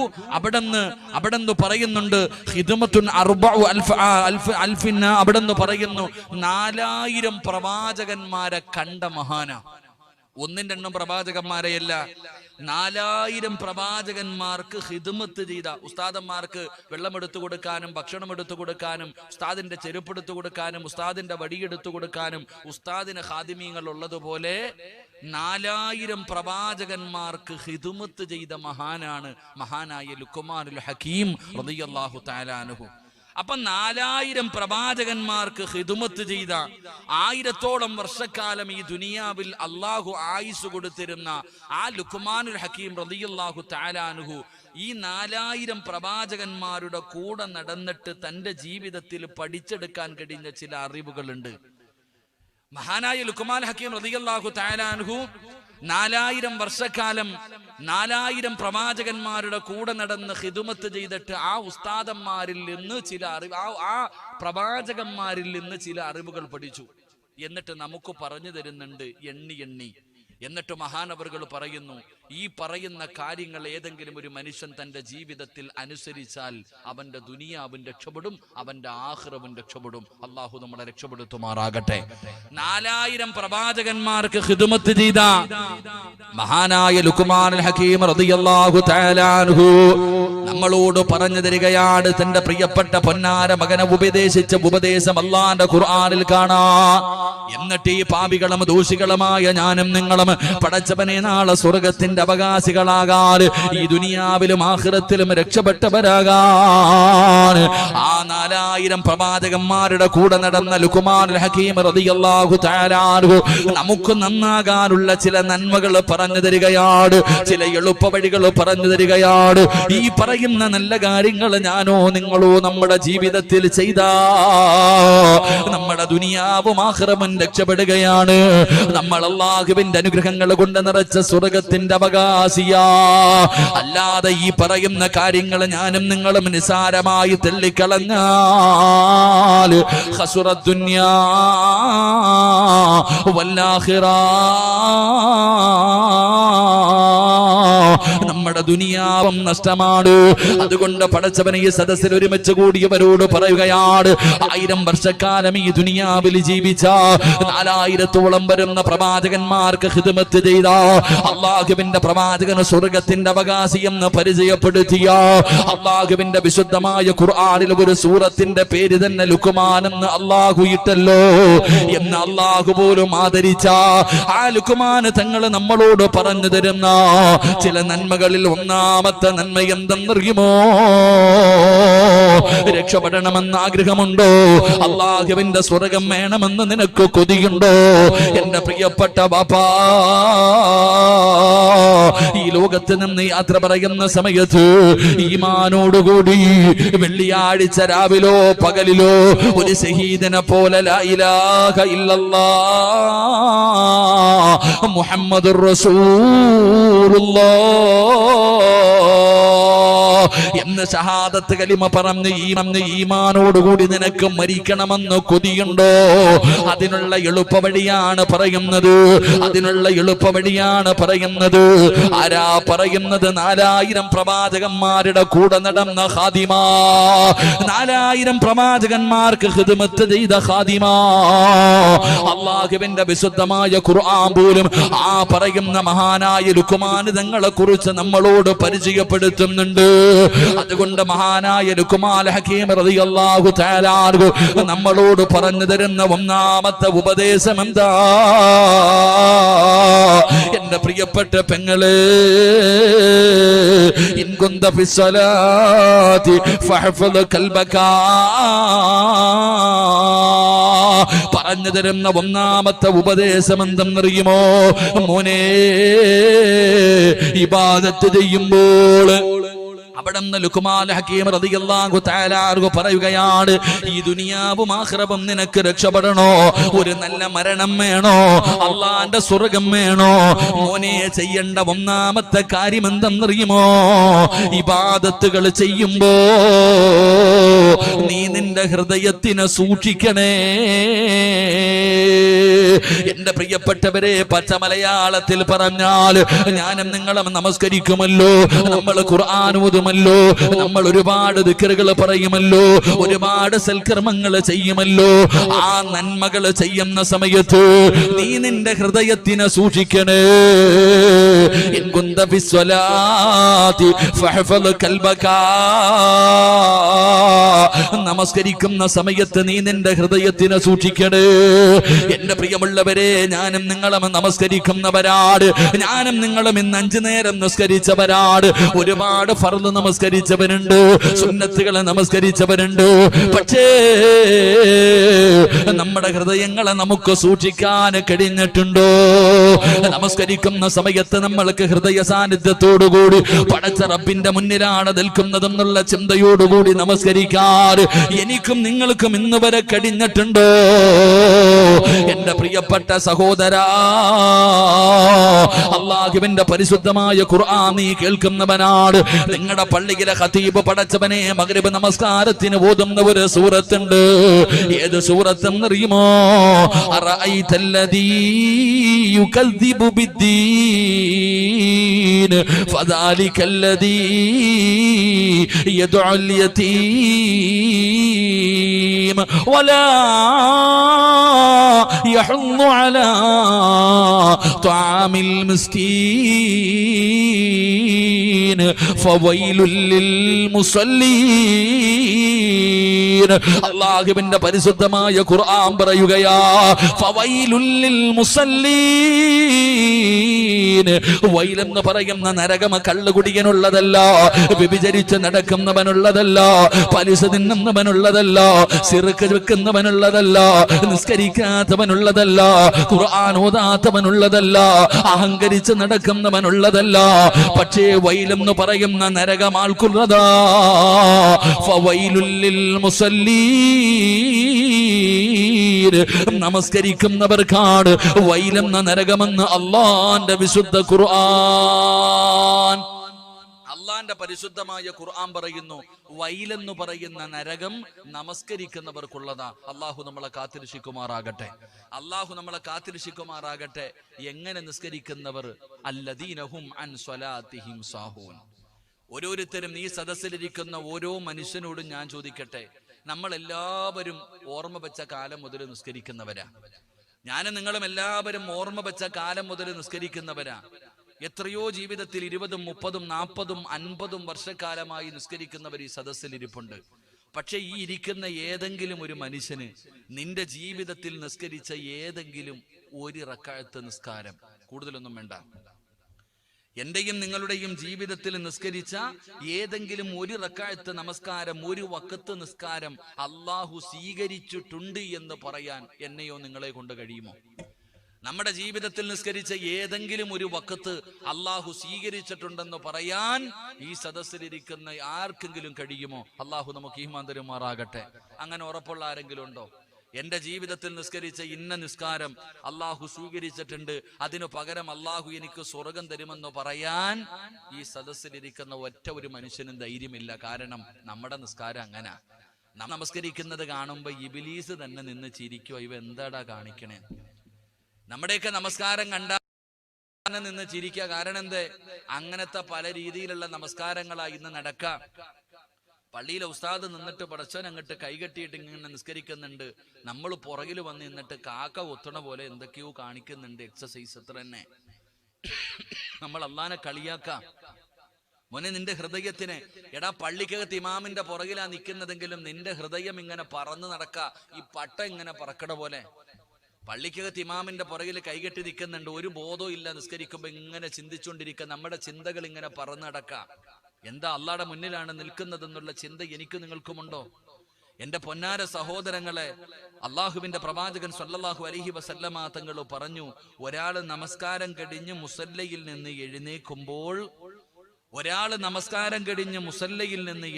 അവിടെന്ന് പറയുന്നുണ്ട്, ഖിദ്മത്തുൻ 4000 അവിടെന്ന് പറയുന്നു 4000 പ്രവാചകന്മാരെ കണ്ട മഹാന. ഒന്നും രണ്ടും പ്രവാചകന്മാരെയല്ല, 4000 പ്രവാചകന്മാർക്ക് ഖിദ്മത്ത് ചെയ്ത ഉസ്താദന്മാർക്ക് വെള്ളമെടുത്തു കൊടുക്കാനും ഭക്ഷണം എടുത്തു കൊടുക്കാനും ഉസ്താദിന്റെ ചെരുപ്പെടുത്തു കൊടുക്കാനും ഉസ്താദിന്റെ വടിയെടുത്തു കൊടുക്കാനും ഉസ്താദിന് ഖാദിമീങ്ങൾ ഉള്ളതുപോലെ 4000 പ്രവാചകന്മാർക്ക് ഖിദ്മത്ത് ചെയ്ത മഹാനാണ് മഹാനായ ലുഖ്മാനുൽ ഹക്കീം റളിയല്ലാഹു തആല അൻഹു. അപ്പൊ 4000 പ്രവാചകന്മാർക്ക് ഖിദ്മത്ത് ചെയ്ത 1000ഓളം വർഷക്കാലം ഈ ദുനിയാവിൽ അള്ളാഹു ആയുസ് കൊടുത്തിരുന്ന ആ ലുഖ്മാനുൽ ഹക്കീം റളിയല്ലാഹു തആല അൻഹു ഈ 4000 പ്രവാചകന്മാരുടെ കൂടെ നടന്നിട്ട് തന്റെ ജീവിതത്തിൽ പഠിച്ചെടുക്കാൻ കഴിഞ്ഞ ചില അറിവുകളുണ്ട്. മഹാനായ ലുഖ്മാൻ ഹക്കീം റളിയല്ലാഹു തആല അൻഹു 4000 വർഷക്കാലം 4000 പ്രവാചകന്മാരുടെ കൂടെ നടന്ന് ഖിദ്മത്ത് ചെയ്തിട്ട് ആ ഉസ്താദന്മാരിൽ നിന്ന് ചില അറിവ് ആ പ്രവാചകന്മാരിൽ നിന്ന് ചില അറിവുകൾ പഠിച്ചു. എന്നിട്ട് നമുക്ക് പറഞ്ഞു തരുന്നുണ്ട് എണ്ണി. എന്നിട്ട് മഹാനവറുകൾ പറയുന്നു, ഈ പറയുന്ന കാര്യങ്ങൾ ഏതെങ്കിലും ഒരു മനുഷ്യൻ തന്റെ ജീവിതത്തിൽ അനുസരിച്ചാൽ അവന്റെ ദുനിയാവും രക്ഷപ്പെടും, അവന്റെ ആഖിറവും രക്ഷപ്പെടും. അള്ളാഹു നമ്മളെ രക്ഷപ്പെടുത്തുമാറാകട്ടെ. 4000 പ്രവാചകന്മാർക്ക് ഖിദ്മത്ത് ചെയ്ത മഹാനായ ലുഖ്മാനുൽ ഹക്കീം റളിയല്ലാഹു തആല അൻഹു നമ്മളോട് പറഞ്ഞു തരികയാണ്, തന്റെ പ്രിയപ്പെട്ട പൊന്നാര മകനെ ഉപദേശിച്ച ഉപദേശം അല്ലാഹുവിന്റെ ഖുർആനിൽ കാണാം. എന്നിട്ട് ഈ പാപികളും ദോഷികളുമായ ഞാനും നിങ്ങളും പടച്ചവനെ നാളെ സ്വർഗത്തിന്റെ അവകാശികളാകാൻ, ഈ ദുനിയാവിലും ആഖിറത്തിലും രക്ഷപ്പെട്ടവരാകാൻ ആ 4000 പ്രവാചകന്മാരുടെ കൂടെ നടന്ന ലുഖ്മാനുൽ ഹക്കീം റളിയല്ലാഹു തആല അൻഹു നമുക്ക് നന്നാകാനുള്ള ചില നന്മകൾ പറഞ്ഞു തരികയാണ്, ചില എളുപ്പ വഴികൾ പറഞ്ഞു തരികയാണ്. ഈ പറയുന്ന നല്ല കാര്യങ്ങൾ ഞാനോ നിങ്ങളോ നമ്മുടെ ജീവിതത്തിൽ ചെയ്താ നമ്മുടെ ദുനിയാവും ആഖിറവും രക്ഷപ്പെടുകയാണ്. നമ്മൾ അല്ലാഹുവിന്റെ അനുഗ്രഹങ്ങൾ കൊണ്ട് നിറച്ച സ്വർഗത്തിന്റെ അവകാശിയാ. അല്ലാതെ ഈ പറയുന്ന കാര്യങ്ങൾ ഞാനും നിങ്ങളും നിസാരമായി തള്ളിക്കളഞ്ഞാൽ ഖസുറദ് ദുനിയാ വൽ ആഖിറ, നമ്മുടെ ദുനിയാവും നഷ്ടമാണ്. അതുകൊണ്ട് പടച്ചവനെ ഈ സദസ്സിൽ ഒരുമിച്ച് കൂടിയവരോട് പറയുകയാണ്, 1000 വർഷക്കാലം ഈ ദുനിയാവിൽ ജീവിച്ച 4000ഓളം വരുന്ന പ്രവാചകന്മാർക്ക് ഖിദ്മത്ത് ചെയ്ത അല്ലാഹുവിന്റെ പ്രവാചകൻ സ്വർഗത്തിന്റെ അവകാശി എന്ന് പരിചയപ്പെടുത്തിയ അല്ലാഹുവിന്റെ വിശുദ്ധമായ ഖുർആനിൽ ഒരു സൂറത്തിന്റെ പേര് തന്നെ ലുഖ്മാൻ എന്ന് അല്ലാഹു ഇട്ടല്ലോ എന്ന് അല്ലാഹു പോലും ആദരിച്ച ആ ലുഖ്മാൻ തങ്ങൾ നമ്മളോട് പറഞ്ഞു തരുന്ന ചില നന്മകളിൽ ഒന്നാമത്തെ നന്മ എന്തെന്നറിയുമോ? രക്ഷപ്പെടണമെന്ന് ആഗ്രഹമുണ്ടോ? അല്ലാഹുവിന്റെ സ്വർഗം വേണമെന്ന് നിനക്ക് കൊതിയുണ്ടോ? എന്റെ പ്രിയപ്പെട്ട ബാപ്പാ, ഈ ലോകത്ത് നിന്ന് യാത്ര പറയുന്ന സമയത്ത് ഈമാനോടുകൂടി വെള്ളിയാഴ്ച രാവിലോ പകലിലോ ഒരു ശഹീദിനെ പോലെ ലാ ഇലാഹ ഇല്ലല്ലാഹ് മുഹമ്മദുർ റസൂലുള്ളാഹ് എന്ന് ഷഹാദത്ത് കലിമ പറഞ്ഞ് ഈമാനോടുകൂടി നിനക്ക് മരിക്കണമെന്ന് കൊതിയുണ്ടോ? അതിനുള്ള എളുപ്പവഴിയാണ് പറയുന്നത്, അതിനുള്ള എളുപ്പവഴിയാണ് പറയുന്നത്. ആരാ പറയുന്നത്? 4000 പ്രവാചകന്മാരുടെ കൂടെ നടന്ന ഖാദിമ, 4000 പ്രവാചകന്മാർക്ക് ഖിദ്മത്ത് ചെയ്ത ഖാദിമ. അല്ലാഹുവിന്റെ വിശുദ്ധമായ ഖുർആൻ പോലും ആ പറയുന്ന മഹാനായ ലുഖ്മാൻ തങ്ങളെ കുറിച്ച് നമ്മളോട് പരിചയപ്പെടുത്തുന്നുണ്ട്. അതുകൊണ്ട് മഹാനായ ലുഖ്മാൻ ഹക്കീം റളിയല്ലാഹു തആല അൻഹു നമ്മളോട് പറഞ്ഞു തരുന്ന ഒന്നാമത്തെ ഉപദേശം എന്താ? എന്റെ പ്രിയപ്പെട്ട പെങ്ങളെ, ഇൻ കുന്ത ഫിസ്സലാത്തി ഫഹ്ഫദ് ഖൽബക, പറഞ്ഞു തരുന്ന ഒന്നാമത്തെ ഉപദേശം എന്തെന്നറിയുമോ? മോനെ, ഇബാദത്ത് ചെയ്യുമ്പോൾ അവിടുന്ന് ലുഖ്മാൻ ഹക്കീം റളിയല്ലാഹു തആല അൻഹു പറയുകയാണ്, ഈ ദുനിയാവും ആഖിറവും നിനക്ക് രക്ഷപ്പെടണോ, ഒരു നല്ല മരണം വേണോ, അള്ളാന്റെ സ്വർഗം വേണോ, മോനെ ചെയ്യേണ്ട ഒന്നാമത്തെ കാര്യം എന്തെന്നറിയുമോ? ഇബാദത്തുകൾ ചെയ്യുമ്പോ നീ നിന്റെ ഹൃദയത്തിനെ സൂക്ഷിക്കണേ. എന്റെ പ്രിയപ്പെട്ടവരെ, പച്ച മലയാളത്തിൽ പറഞ്ഞാൽ ഞാനും നിങ്ങളും നമസ്കരിക്കുമല്ലോ, നമ്മൾ ഖുർആൻ ഓതുമല്ലോ, നമ്മൾ ഒരുപാട് ദിക്റുകൾ പറയുമല്ലോ, ഒരുപാട് സൽക്കർമ്മങ്ങൾ ചെയ്യുമല്ലോ. ആ നന്മകൾ ചെയ്യുന്ന സമയത്ത് നീ നിന്റെ ഹൃദയത്തിനെ സൂക്ഷിക്കണേ. ഇൻ കുന്ത ഫിസ്വലാത്തി ഫഹ്ഫദ് ഖൽബക. നമസ്കരിക്കുന്ന സമയത്ത് നീ നിന്റെ ഹൃദയത്തിനെ സൂക്ഷിക്കണേ. എന്റെ പ്രിയമുള്ളവരെ, ഞാനും നിങ്ങളും നമസ്കരിക്കുന്നവരാട്, ഞാനും നിങ്ങളും ഇന്ന് 5 നേരം നിസ്കരിച്ചവരാട്. ഒരുപാട് ഫർദ് നമസ്കരിച്ചവരുണ്ട്, സുന്നത്തുകളെ നമസ്കരിച്ചവരുണ്ട്. പക്ഷേ നമ്മുടെ ഹൃദയങ്ങളെ നമുക്ക് സൂക്ഷിക്കാൻ കഴിഞ്ഞിട്ടുണ്ടോ? നമസ്കരിക്കുന്ന സമയത്ത് നമ്മൾക്ക് ഹൃദയ സാന്നിധ്യത്തോടുകൂടി പടച്ച റബ്ബിന്റെ മുന്നിലാണ് നിൽക്കുന്നതെന്നുള്ള ചിന്തയോടുകൂടി നമസ്കരിക്കാൻ എനിക്കും നിങ്ങൾക്കും ഇന്ന് വരെ കഴിഞ്ഞിട്ടുണ്ടോ? എന്റെ പ്രിയപ്പെട്ട സഹോദരാ, അല്ലാഹുവിന്റെ പരിശുദ്ധമായ ഖുർആൻ നീ കേൾക്കുന്നവനാണ്. നിങ്ങളുടെ പള്ളിയിലെ ഖതീബ് പടച്ചവനെ മഗ്രിബ് നമസ്കാരത്തിന് ഓതുന്ന ഒരു സൂറത്തുണ്ട്. ഏത് സൂറത്തെന്നറിയുമോ? അറഅയ്തല്ലദീ യുകദ്ദിബു ബിദ്ദീൻ ഫദാലികല്ലദീ യദ്ഉൽ യതീം വലാ يحض على طعام المسكين فويل للمصلين. അല്ലാഹുവിന്റെ പരിശുദ്ധമായ ഖുർആൻ പറയുകയാ, ഫവൈലുൽ ലിൽമുസല്ലീൻ. വൈലെന്ന് പറയുന്ന നരകം കള്ളുകുടിയനുള്ളതല്ല, വ്യഭിചരിച്ച് നടക്കുന്നവനുള്ളതല്ല, പലിശ തിന്നുന്നവനുള്ളതല്ല, സിറുക്ക് വെക്കുന്നവനുള്ളതല്ല, നിസ്കരിക്കാത്തവനുള്ളതല്ല, ഖുർആൻ ഓതാത്തവനുള്ളതല്ല, അഹങ്കരിച്ച് നടക്കുന്നവനുള്ളതല്ല. പക്ഷേ വൈലെന്ന് പറയുന്ന നരകം ആൾക്കുള്ളതാ. ഫവൈലുൽ ലിൽമുസല്ലീൻ. നമസ്കരിക്കുന്നവർക്കാണ് വൈലെന്ന നരകമെന്ന് അല്ലാഹുവിന്റെ വിശുദ്ധ ഖുർആൻ. അള്ളാന്റെ പരിശുദ്ധമായ ഖുർആൻ പറയുന്നു, വൈലെന്ന് പറയുന്ന നരകം നമസ്കരിക്കുന്നവർക്കുള്ളതാ. അള്ളാഹു നമ്മളെ കാത്തിരക്ഷിക്കുമാറാകട്ടെ, അള്ളാഹു നമ്മളെ കാത്തിരക്ഷിക്കുമാറാകട്ടെ. എങ്ങനെ നിസ്കരിക്കുന്നവർ? അല്ലദീനഹും അൻ സ്വലാത്തിഹിം സാഹൂൻ. ഓരോരുത്തരും ഈ സദസ്സിലിരിക്കുന്ന ഓരോ മനുഷ്യനോടും ഞാൻ ചോദിക്കട്ടെ, നമ്മൾ എല്ലാവരും ഓർമ്മ വെച്ച കാലം മുതൽ നിസ്കരിക്കുന്നവരാ. ഞാനും നിങ്ങളും എല്ലാവരും ഓർമ്മ വെച്ച കാലം മുതൽ നിസ്കരിക്കുന്നവരാ. എത്രയോ ജീവിതത്തിൽ 20, 30, 40, 50 വർഷക്കാലമായി നിസ്കരിക്കുന്നവർ ഈ സദസ്സിൽ ഇരിപ്പുണ്ട്. പക്ഷെ ഈ ഇരിക്കുന്ന ഏതെങ്കിലും ഒരു മനുഷ്യന് നിന്റെ ജീവിതത്തിൽ നിസ്കരിച്ച ഏതെങ്കിലും ഒരു റക്അത്ത് നിസ്കാരം, കൂടുതലൊന്നും വേണ്ട, എന്റെയും നിങ്ങളുടെയും ജീവിതത്തിൽ നിസ്കരിച്ച ഏതെങ്കിലും ഒരു റക്അത്ത് നമസ്കാരം, ഒരു വഖത്ത് നിസ്കാരം അള്ളാഹു സ്വീകരിച്ചിട്ടുണ്ട് എന്ന് പറയാൻ എന്നെയോ നിങ്ങളെ കൊണ്ട് കഴിയുമോ? നമ്മുടെ ജീവിതത്തിൽ നിസ്കരിച്ച ഏതെങ്കിലും ഒരു വഖത്ത് അള്ളാഹു സ്വീകരിച്ചിട്ടുണ്ടെന്ന് പറയാൻ ഈ സദസ്സിലിരിക്കുന്ന ആർക്കെങ്കിലും കഴിയുമോ? അള്ളാഹു നമുക്ക് ഈമാൻ തരുമാറാകട്ടെ. അങ്ങനെ ഉറപ്പുള്ള ആരെങ്കിലും ഉണ്ടോ? എന്റെ ജീവിതത്തിൽ നിസ്കരിച്ച ഇന്ന നിസ്കാരം അള്ളാഹു സ്വീകരിച്ചിട്ടുണ്ട്, അതിനു പകരം അള്ളാഹു എനിക്ക് സ്വർഗം തരുമെന്ന് പറയാൻ ഈ സദസ്സിലിരിക്കുന്ന ഒറ്റ ഒരു മനുഷ്യനും ധൈര്യമില്ല. കാരണം നമ്മുടെ നിസ്കാരം അങ്ങനെ. നാം നമസ്കരിക്കുന്നത് കാണുമ്പോ ഇബ്ലീസ് തന്നെ നിന്ന് ചിരിക്കുവോ, ഇവ എന്താടാ കാണിക്കണേ? നമ്മുടെയൊക്കെ നമസ്കാരം കണ്ടാൽ നിന്ന് ചിരിക്കുക. കാരണം എന്തേ? അങ്ങനത്തെ പല രീതിയിലുള്ള നമസ്കാരങ്ങളാ ഇന്ന് നടക്കാം. പള്ളിയിലെ ഉസ്താദ് നിന്നിട്ട് പടച്ചോൻ അങ്ങോട്ട് കൈകെട്ടിയിട്ട് ഇങ്ങനെ നിസ്കരിക്കുന്നുണ്ട്, നമ്മൾ പുറകിൽ വന്ന് നിന്നിട്ട് കാക്ക കൊത്തണ പോലെ എന്തൊക്കെയോ കാണിക്കുന്നുണ്ട്. എക്സസൈസ് അത്ര തന്നെ. നമ്മൾ അള്ളാനെ കളിയാക്കാം. മോനെ, നിന്റെ ഹൃദയത്തിന്, എടാ പള്ളിക്കകത്ത് ഇമാമിന്റെ പുറകിലാ നിൽക്കുന്നതെങ്കിലും നിന്റെ ഹൃദയം ഇങ്ങനെ പറന്ന് നടക്ക, ഈ പട്ട ഇങ്ങനെ പറക്കട പോലെ. പള്ളിക്കകത്ത് ഇമാമിന്റെ പുറകിൽ കൈകെട്ടി നിൽക്കുന്നുണ്ട്, ഒരു ബോധവും ഇല്ല, നിസ്കരിക്കുമ്പോ ഇങ്ങനെ ചിന്തിച്ചുകൊണ്ടിരിക്കുക, നമ്മുടെ ചിന്തകൾ ഇങ്ങനെ പറന്നടക്കാം. എന്താ അള്ളാടെ മുന്നിലാണ് നിൽക്കുന്നതെന്നുള്ള ചിന്ത എനിക്ക് നിങ്ങൾക്കുമുണ്ടോ? എന്റെ പൊന്നാര സഹോദരങ്ങളെ, അള്ളാഹുവിന്റെ പ്രവാചകൻ സല്ലല്ലാഹു അലൈഹി വസല്ലമ തങ്ങൾ പറഞ്ഞു, ഒരാള് നമസ്കാരം കഴിഞ്ഞ് മുസല്ലയിൽ നിന്ന്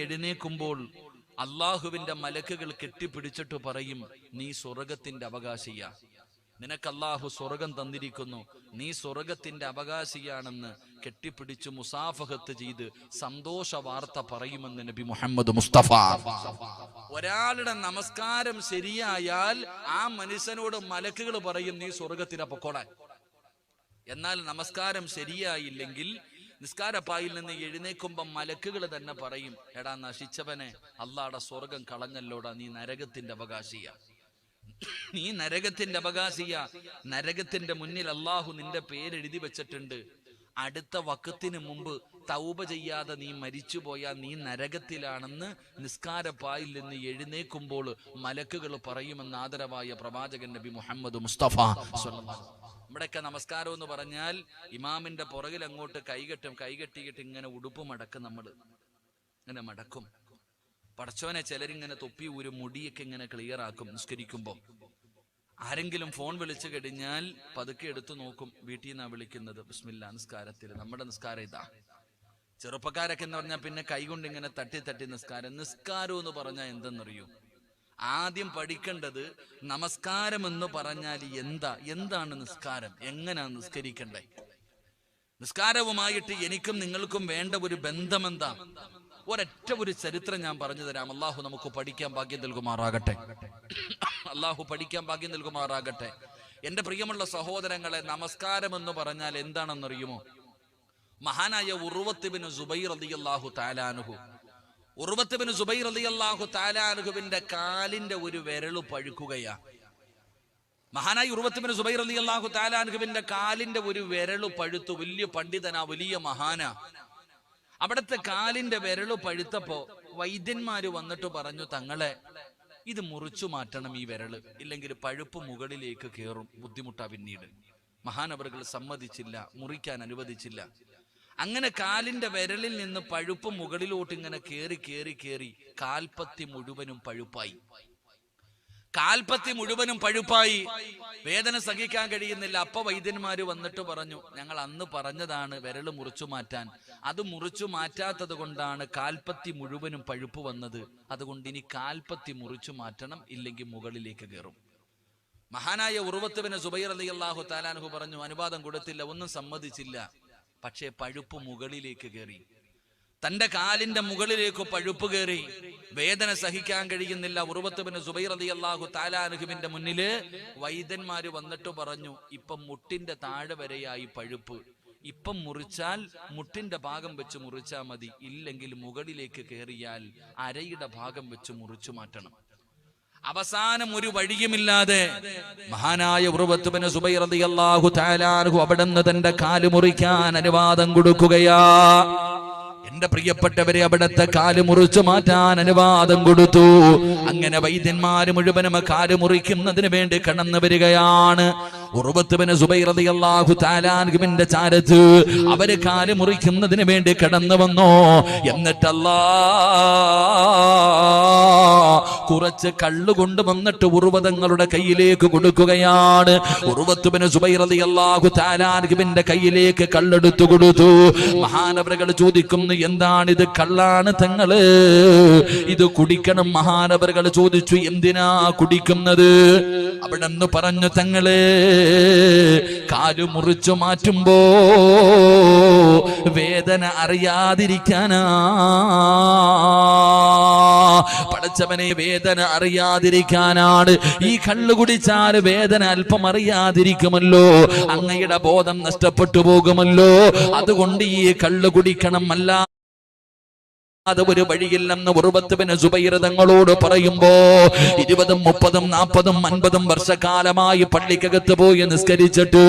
എഴുന്നേക്കുമ്പോൾ അള്ളാഹുവിന്റെ മലക്കുകൾ കെട്ടിപ്പിടിച്ചിട്ട് പറയും, നീ സ്വർഗത്തിന്റെ അവകാശിയാ, നിനക്ക് അള്ളാഹു സ്വർഗം തന്നിരിക്കുന്നു, നീ സ്വർഗത്തിന്റെ അവകാശിയാണെന്ന് കെട്ടിപ്പിടിച്ച് മുസാഫഹത്ത് ചെയ്ത് സന്തോഷ വാർത്ത പറയുമെന്ന് നബി മുഹമ്മദ് മുസ്തഫ. ഒരാളുടെ നമസ്കാരം ശരിയായാൽ ആ മനുഷ്യനോട് മലക്കുകൾ പറയും, നീ സ്വർഗത്തിന് പൊക്കോളാൻ. എന്നാൽ നമസ്കാരം ശരിയായില്ലെങ്കിൽ നിസ്കാരപ്പായിൽ നിന്ന് എഴുന്നേക്കുമ്പോ മലക്കുകൾ തന്നെ പറയും, എടാ നശിച്ചവനെ, അള്ളാഹുടെ സ്വർഗം കളഞ്ഞല്ലോടാ, നീ നരകത്തിന്റെ അവകാശിയാ, നീ നരകത്തിന്റെ അവകാശിയാ, നരകത്തിന്റെ മുന്നിൽ അള്ളാഹു നിന്റെ പേരെഴുതി വെച്ചിട്ടുണ്ട്, അടുത്ത വക്കത്തിന് മുമ്പ് തൗബ ചെയ്യാതെ നീ മരിച്ചുപോയാൽ നീ നരകത്തിലാണെന്ന് നിസ്കാരപ്പായിൽ നിന്ന് എഴുന്നേക്കുമ്പോൾ മലക്കുകൾ പറയുമെന്ന് ആദരവായ പ്രവാചകൻ നബി മുഹമ്മദ് മുസ്തഫ. നമ്മുടെയൊക്കെ നമസ്കാരം എന്ന് പറഞ്ഞാൽ ഇമാമിന്റെ പുറകിൽ അങ്ങോട്ട് കൈകെട്ടിയിട്ട് ഇങ്ങനെ ഉടുപ്പ് മടക്കും, നമ്മൾ ഇങ്ങനെ മടക്കും. പടച്ചോനെ ചിലരിങ്ങനെ തൊപ്പി ഊരും, മുടിയൊക്കെ ഇങ്ങനെ ക്ലിയർ ആക്കും നിസ്കരിക്കുമ്പോൾ. ആരെങ്കിലും ഫോൺ വിളിച്ചു കഴിഞ്ഞാൽ പതുക്കെ എടുത്തു നോക്കും, വീട്ടിൽ നിന്നാ വിളിക്കുന്നത്, ബിസ്മില്ലാ നിസ്കാരത്തിൽ. നമ്മുടെ നിസ്കാരം ഇതാ. ചെറുപ്പക്കാരൊക്കെ എന്ന് പറഞ്ഞാൽ പിന്നെ കൈകൊണ്ട് ഇങ്ങനെ തട്ടി നിസ്കാരം എന്ന് പറഞ്ഞാൽ എന്തെന്നറിയൂ? ആദ്യം പഠിക്കേണ്ടത് നമസ്കാരം എന്ന് പറഞ്ഞാൽ എന്താണ് നിസ്കാരം, എങ്ങനെയാണ് നിസ്കരിക്കണ്ടേ? നിസ്കാരവുമായിട്ട് എനിക്കും നിങ്ങൾക്കും വേണ്ട ഒരു ബന്ധമെന്താ? ഒരൊറ്റ ഒരു ചരിത്രം ഞാൻ പറഞ്ഞു തരാം. അള്ളാഹു നമുക്ക് പഠിക്കാൻ ഭാഗ്യം നൽകുമാറാകട്ടെ. എന്റെ പ്രിയമുള്ള സഹോദരങ്ങളെ, നമസ്കാരം എന്ന് പറഞ്ഞാൽ എന്താണെന്നറിയുമോ? മഹാനായ ഉർവത്ത് ഇബ്നു സുബൈർ റളിയല്ലാഹു തആല അൻഹുവിന്റെ കാലിന്റെ ഒരു വിരല് പഴുക്കുകയാ. മഹാനായ ഉർവത്ത് ഇബ്നു സുബൈർ റളിയല്ലാഹു തആല അൻഹുവിന്റെ കാലിന്റെ ഒരു വിരല് പഴുത്തു. വലിയ പണ്ഡിതനാ, വലിയ മഹാനാ. അവിടുത്തെ കാലിന്റെ വിരല് പഴുത്തപ്പോ വൈദ്യന്മാര് വന്നിട്ട് പറഞ്ഞു, തങ്ങളെ ഇത് മുറിച്ചു മാറ്റണം ഈ വിരല്, ഇല്ലെങ്കിൽ പഴുപ്പ് മുകളിലേക്ക് കയറും, ബുദ്ധിമുട്ടാ പിന്നീട്. മഹാനവറുകൾ സമ്മതിച്ചില്ല, മുറിക്കാൻ അനുവദിച്ചില്ല. അങ്ങനെ കാലിന്റെ വിരലിൽ നിന്ന് പഴുപ്പ് മുകളിലോട്ട് ഇങ്ങനെ കേറി കാൽപ്പത്തി മുഴുവനും പഴുപ്പായി. വേദന സഹിക്കാൻ കഴിയുന്നില്ല. അപ്പൊ വൈദ്യന്മാര് വന്നിട്ട് പറഞ്ഞു, ഞങ്ങൾ അന്ന് പറഞ്ഞതാണ് വിരല് മുറിച്ചു മാറ്റാൻ, അത് മുറിച്ചു മാറ്റാത്തത് കൊണ്ടാണ് കാൽപ്പത്തി മുഴുവനും പഴുപ്പ് വന്നത്. അതുകൊണ്ട് ഇനി കാൽപ്പത്തി മുറിച്ചു മാറ്റണം, ഇല്ലെങ്കിൽ മുകളിലേക്ക് കയറും. മഹാനായ ഉർവത്ത് ഇബ്നു സുബൈർ റളിയല്ലാഹു തആല അൻഹു പറഞ്ഞു, അനുവാദം കൊടുത്തില്ല, ഒന്നും സമ്മതിച്ചില്ല. പക്ഷേ പഴുപ്പ് മുകളിലേക്ക് കയറി, തന്റെ കാലിന്റെ മുകളിലേക്ക് പഴുപ്പ് കയറി. വേദന സഹിക്കാൻ കഴിയുന്നില്ല. ഉർവത്ത് ഇബ്നു സുബൈർ റളിയല്ലാഹു തആല അൻഹുവിന്റെ മുന്നില് വൈദ്യന്മാര് വന്നിട്ട് പറഞ്ഞു, ഇപ്പം മുട്ടിന്റെ താഴെ വരെയായി പഴുപ്പ്, ഇപ്പം മുറിച്ചാൽ മുട്ടിന്റെ ഭാഗം വെച്ച് മുറിച്ചാൽ മതി, ഇല്ലെങ്കിൽ മുകളിലേക്ക് കയറിയാൽ അരയുടെ ഭാഗം വെച്ച് മുറിച്ചു മാറ്റണം. അവസാനം ഒരു വഴിയുമില്ലാതെ മഹാനായ ഉർവത്ത് ഇബ്നു സുബൈർ റളിയല്ലാഹു തആല അൻഹു അവിടുന്ന് തന്റെ കാല് മുറിക്കാൻ അനുവാദം കൊടുക്കുകയാ. എന്റെ പ്രിയപ്പെട്ടവരെ, അവിടത്തെ കാല് മുറിച്ചു മാറ്റാൻ അനുവാദം കൊടുത്തു. അങ്ങനെ വൈദ്യന്മാര് മുഴുവനും കാല് മുറിക്കുന്നതിന് വേണ്ടി കടന്നു വരികയാണ്. ഉർവത്ത് ഇബ്നു സുബൈർ റളിയല്ലാഹു തആല അൻഹുവിന്റെ ചാരത്ത് അവര് കാല് മുറിക്കുന്നതിന് വേണ്ടി കടന്നു വന്നു. എന്നിട്ട് കുറച്ച് കള്ളു കൊണ്ടുവന്നിട്ട് ഉർവതങ്ങളുടെ കയ്യിലേക്ക് കൊടുക്കുകയാണ്. ഉർവത്ത് ഇബ്നു സുബൈർ റളിയല്ലാഹു തആല അൻഹുവിന്റെ കയ്യിലേക്ക് കള്ളെടുത്തു കൊടുത്തു. മഹാനവറുകൾ ചോദിക്കുന്നു, എന്താണിത്? കള്ളാണ് തങ്ങള്, ഇത് കുടിക്കണം. മഹാനവറുകൾ ചോദിച്ചു, എന്തിനാ കുടിക്കുന്നത്? അവിടെ നിന്ന് പറഞ്ഞു, തങ്ങള് കാല് മുറിച്ചു മാറ്റുമ്പോ വേദന അറിയാതിരിക്കാനാ. പടച്ചവനെ, വേദന അറിയാതിരിക്കാനാണ്. ഈ കള്ളു കുടിച്ചാൽ വേദന അല്പം അറിയാതിരിക്കുമല്ലോ, അങ്ങയുടെ ബോധം നഷ്ടപ്പെട്ടു പോകുമല്ലോ, അതുകൊണ്ട് ഈ കള്ളു കുടിക്കണം. അല്ല അത് ഒരു വഴിയില്ലെന്ന് ഉർവത്ത് ഇബ്നു സുബൈർ തങ്ങളോട് പറയുമ്പോ 20, 30, 40, 50 വർഷക്കാലമായി പള്ളിക്കകത്ത് പോയി നിസ്കരിച്ചിട്ട്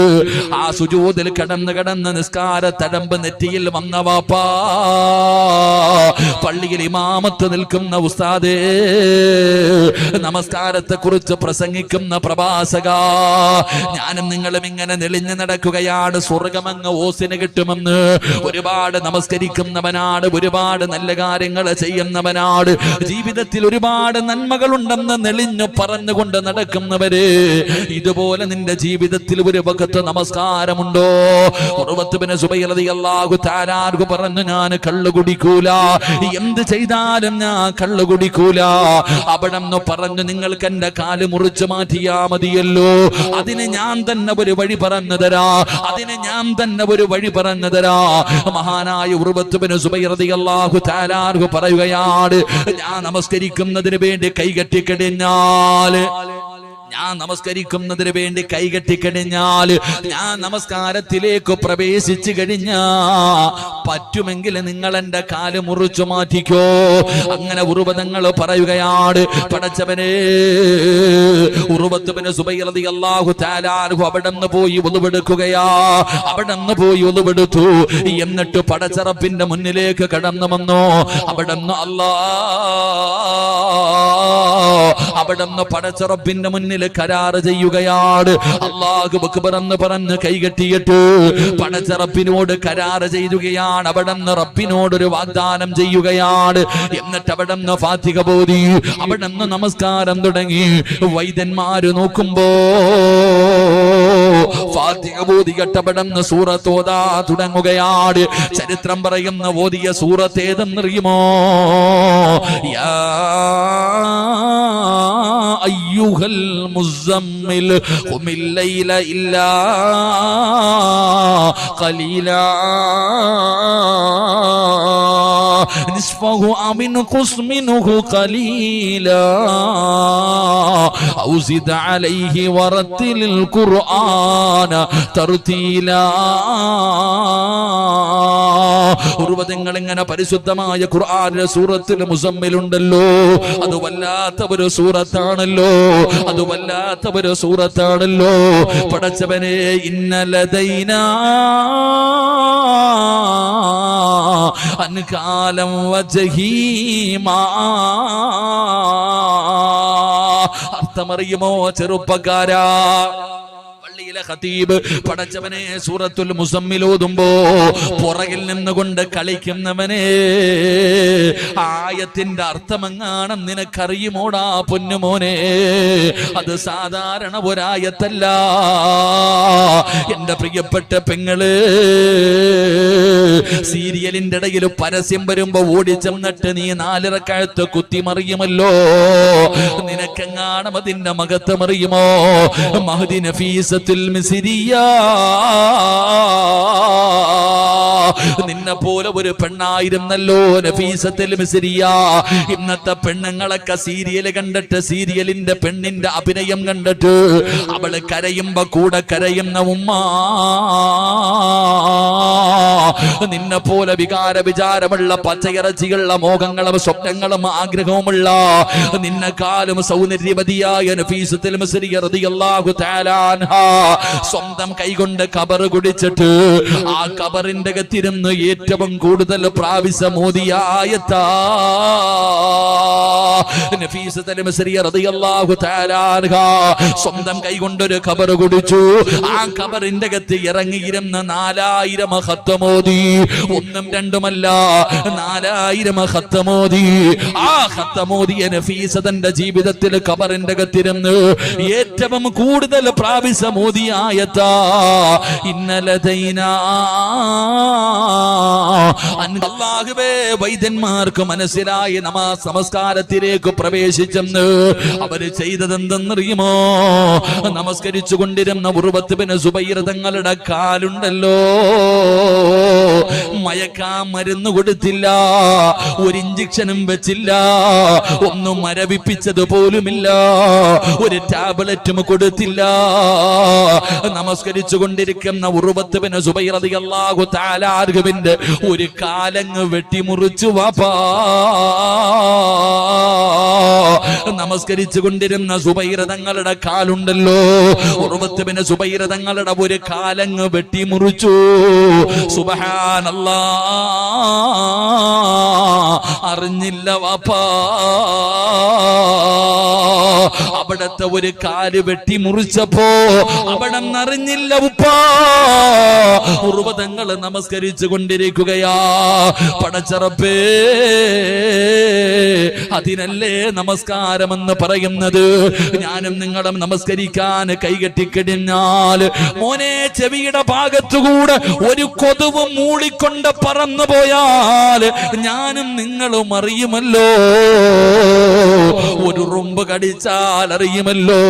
ആ സുജൂദിൽ കിടന്ന് നിസ്കാര തഴമ്പ് നെറ്റിയിൽ വന്ന വാപ്പാ, പള്ളിയിൽ ഇമാമത്ത് നിൽക്കുന്ന ഉസ്താദേ, നമസ്കാരത്തെ കുറിച്ച് പ്രസംഗിക്കുന്ന പ്രഭാഷക, ഞാനും നിങ്ങളും ഇങ്ങനെ നെളിഞ്ഞു നടക്കുകയാണ്, സ്വർഗമങ്ങ് ഓസിന് കിട്ടുമെന്ന്. ഒരുപാട് നമസ്കരിക്കുന്നവനാണ്, ഒരുപാട് നല്ല കാര്യങ്ങൾ ചെയ്യുന്നവനാണ്. ജീവിതത്തിൽ ഒരുപാട് നന്മകളുണ്ടെന്ന് നെളിഞ്ഞു പറഞ്ഞുകൊണ്ട് നടക്കുന്നവര്, ഇതുപോലെ നിന്റെ ജീവിതത്തിൽ ഒരു വഖത്ത് നമസ്കാരമുണ്ടോ? ഉർവത്ത് ബിൻ സുബൈർ റളിയല്ലാഹു തആല അൻഹു പറഞ്ഞു, ഞാൻ കള്ളു കുടിക്കൂല, എന്ത് ചെയ്താലും ഞാൻ കള്ളു കുടിക്കൂല. അവിടെന്ന് പറഞ്ഞു, നിങ്ങൾക്ക് എന്റെ കാല് മുറിച്ചു മാറ്റിയാ മതിയല്ലോ, അതിന് ഞാൻ തന്നെ ഒരു വഴി പറഞ്ഞു തരാ, അതിന് ഞാൻ തന്നെ ഒരു വഴി പറഞ്ഞു തരാ. മഹാനായ ഉർവത്ത് ബിൻ സുബൈർ റളിയല്ലാഹു തആല അൻഹു പറയുകയാണ്, ഞാൻ നമസ്കരിക്കുന്നതിന് വേണ്ടി കൈകെട്ടിക്കഴിഞ്ഞാൽ, ഞാൻ നമസ്കരിക്കുന്നതിന് വേണ്ടി കൈകെട്ടിക്കഴിഞ്ഞാൽ, ഞാൻ നമസ്കാരത്തിലേക്ക് പ്രവേശിച്ചു കഴിഞ്ഞാ പറ്റുമെങ്കിൽ നിങ്ങൾ എന്റെ കാല് മുറിച്ചു മാറ്റിക്കോ. അങ്ങനെ ഉർവതങ്ങൾ പറയുകയാണ്, പടച്ചവനെ. ഉർവത്ത് ബിൻ സുബൈർ റളിയല്ലാഹു തആല അൻഹു അവിടെന്ന് പോയി ഉളുവെടുക്കുകയാ, അവിടെന്ന് പോയി ഉളുവെടുത്തു. എന്നിട്ട് പടച്ചറപ്പിന്റെ മുന്നിലേക്ക് കടന്നു വന്നു. അവിടെന്ന് അവിടെന്ന് പടച്ചറപ്പിന്റെ മുന്നിൽ കരാറ് ചെയ്യുകയാണ്. അല്ലാഹു അക്ബർ എന്ന് പറഞ്ഞ് കൈകെട്ടിയിട്ട് പടച്ചറപ്പിനോട് കരാറ് ചെയ്യുകയാണ്. അവിടെന്ന് റബ്ബിനോടൊരു വാഗ്ദാനം ചെയ്യുകയാണ്. എന്നിട്ട് അവിടെന്ന് ഫാത്തിഹ ഓതി, അവിടെന്ന് നമസ്കാരം തുടങ്ങി. വൈദ്യന്മാര് നോക്കുമ്പോ ഫാത്തിഹ ഓതി കേട്ടവിടെന്ന് സൂറത്ത് ഓതാ തുടങ്ങുകയാണ്. ചരിത്രം പറയുന്ന ഓതിയ സൂറത്ത് ഏതെന്നറിയുമോ? യാ അയ്യുഹൽ മുസമ്മിൽ ഖുമിൽ ലൈല ഇല്ലാ ഖലീലാ നിസ്ഫഹു അമിൻ ഖുസ്മിനുഹു ഖലീലാ ഔ സിദ് അലൈഹി വറത്തിലിൽ ഖുർആന തർതീലാ. ഉർവതങ്ങൾ ഇങ്ങനെ പരിശുദ്ധമായ ഖുർആനിലെ സൂറത്തുൽ മുസമ്മിൽ ഉണ്ടല്ലോ, അത് വല്ലാത്ത ഒരു സൂറത്താണല്ലോ, അത് വല്ലാത്ത ഒരു സൂറത്താണല്ലോ. പടച്ചവനെ, ഇന്നലദൈനാ അൻകാലം വജഹീമാ. അർത്ഥമറിയുമോ ചെറുപ്പക്കാരാ? ഖതീബ് പടച്ചവനെ സൂറത്തുൽ മുസമ്മിൽ ഓതുമ്പോ പുറകിൽ നിന്നുകൊണ്ട് കളിക്കുന്നവനെ, ആയത്തിന്റെ അർത്ഥമെങ്ങാണം നിനക്കറിയുമോടാ പൊന്നുമോനെ? അത് സാധാരണ ഒരായത്തല്ല. എന്റെ പ്രിയപ്പെട്ട പെങ്ങള്, സീരിയലിന്റെ ഇടയിൽ പരസ്യം വരുമ്പോ ഓടിച്ചെന്നിട്ട് നീ 4 റക്അത്ത് കുത്തിമറിയുമല്ലോ, നിനക്കെങ്ങാണം അതിന്റെ മഹത്വമറിയുമോ? മഹ്ദി നഫീസത്തുൽ മിസ്രിയ, നിന്നെ പോലെ ഒരു പെണ്ണായിരുന്നല്ലോ നഫീസത്തുൽ മിസ്രിയ. ഇന്നത്തെ പെണ്ണുങ്ങളൊക്കെ സീരിയൽ കണ്ടിട്ട്, സീരിയലിന്റെ പെണ്ണിന്റെ അഭിനയം കണ്ടിട്ട് അവള് കരയുമ്പോ കൂടെ കരയുന്ന ഉമ്മ, നിന്നെ പോലെ വിചാരമുള്ള പച്ചയിറച്ചിയുള്ള മോഹങ്ങളും സ്വപ്നങ്ങളും ആഗ്രഹവുമുള്ള നിന്നെക്കാളും സൗന്ദര്യവതിയായ നഫീസത്തുൽ മിസ്രിയ റളിയല്ലാഹു തആല അൻഹാ സ്വന്തം കൈകൊണ്ട് കബർ കുടിച്ചിട്ട് ആ കബറിന്റെ അകത്തിരുന്ന് ഏറ്റവും കൂടുതൽ പ്രാവശ്യം ഓതിയ ആയത്താ നഫീസത്തുൽ മിസ്രിയ റളിയല്ലാഹു തആല അൻഹാ സ്വന്തം കൈകൊണ്ടൊരു കബർ കുടിച്ചു. ആ കബറിന്റെ അകത്ത് ഇറങ്ങിയിരുന്ന 4000 ഖത്മോദി, ഒന്നും രണ്ടുമല്ല 4000 ഖത്മോദി. ആ ഖത്മോദിയ നഫീസത്തിന്റെ ജീവിതത്തിൽ കബറിന്റെ അകത്തിരുന്ന് ഏറ്റവും കൂടുതൽ പ്രാവശ്യം ഓതിയ ആയത്താ ഇന്നലദൈനാ. അല്ലാഹുവേ, വൈദ്യന്മാർക്ക് മനസ്സിലായി നമസ്കാരത്തിലേക്ക് പ്രവേശിച്ചെന്ന്. അവര് ചെയ്തതെന്തെന്നറിയുമോ? നമസ്കരിച്ചു കൊണ്ടിരുന്ന ഉർവത്ത് ബിൻ സുബൈർ തങ്ങളുടെ കാലുണ്ടല്ലോ, മയക്കാൻ മരുന്ന് കൊടുത്തില്ല, ഒരു ഇഞ്ചക്ഷനും വെച്ചില്ല, ഒന്നും മരവിപ്പിച്ചത് പോലുമില്ല, ഒരു ടാബ്ലറ്റും കൊടുത്തില്ല. നമസ്കരിച്ചു കൊണ്ടിരിക്കുന്ന ഉർവത്ത് ബിൻ സുബൈർ റളിയല്ലാഹു തആല അൻഹുവിന്റെ ഒരു കാലങ്ങ് വെട്ടിമുറിച്ചു വാപ്പാ. നമസ്കരിച്ചു കൊണ്ടിരുന്ന സുബൈർ തങ്ങളുടെ കാലുണ്ടല്ലോ, ഉർവത്ത് ബിൻ സുബൈർ തങ്ങളുടെ ഒരു കാലങ്ങ് വെട്ടിമുറിച്ചു. സുബ്ഹാനല്ലാഹ്. അറിഞ്ഞില്ല വാപ്പാ. അവിടത്തെ ഒരു കാല് വെട്ടി മുറിച്ചപ്പോ അവിടെ അറിഞ്ഞില്ല ഉപ്പാ. ഉറുവതങ്ങൾ നമസ്കരിച്ചു കൊണ്ടിരിക്കുകയാ. പടച്ചറപ്പേ, അതിനല്ലേ നമസ്കാരമെന്ന് പറയുന്നത്. ഞാനും നിങ്ങളും നമസ്കരിക്കാൻ കൈകെട്ടിക്കഴിഞ്ഞാൽ മോനെ ചെവിയുടെ ഭാഗത്തുകൂടെ ഒരു കൊതുവ് മൂളിക്കൊണ്ട് പറന്നു പോയാൽ ഞാനും നിങ്ങളും അറിയുമല്ലോ. ഒരു റുമ്പ് കടിച്ചാൽ അറിയുമല്ലോ.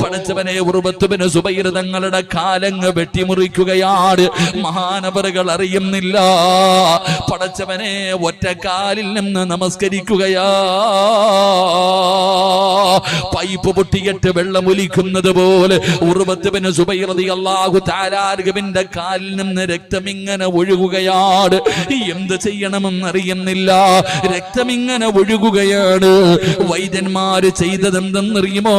പടച്ചവനെ, ഉറുവത്തുബിന് സുബൈർ തങ്ങളുടെ കാലങ്ങ് വെട്ടിമുറിക്കുകയാണ്. മഹാനവറുകൾ അറിയുന്നില്ല. പടച്ചവനെ, ഒറ്റക്കാലിൽ നിന്ന് നമസ്കരിക്കുകയാ. പൈപ്പ് പൊട്ടിയിട്ട് വെള്ളമൊലിക്കുന്നത് പോലെ ഉറുവത്തുബിന് സുബൈർ റളിയല്ലാഹു തആല അൻഹുവിന്റെ കാലിൽ നിന്ന് രക്തം ഇങ്ങനെ ഒഴുകുകയാണ്. എന്ത് ചെയ്യണമെന്നറിയുന്നില്ല. രക്തം ഇങ്ങനെ ഒഴുകുകയാണ്. വൈദ്യന്മാര് ചെയ്തതെന്തെന്നറിയുമോ?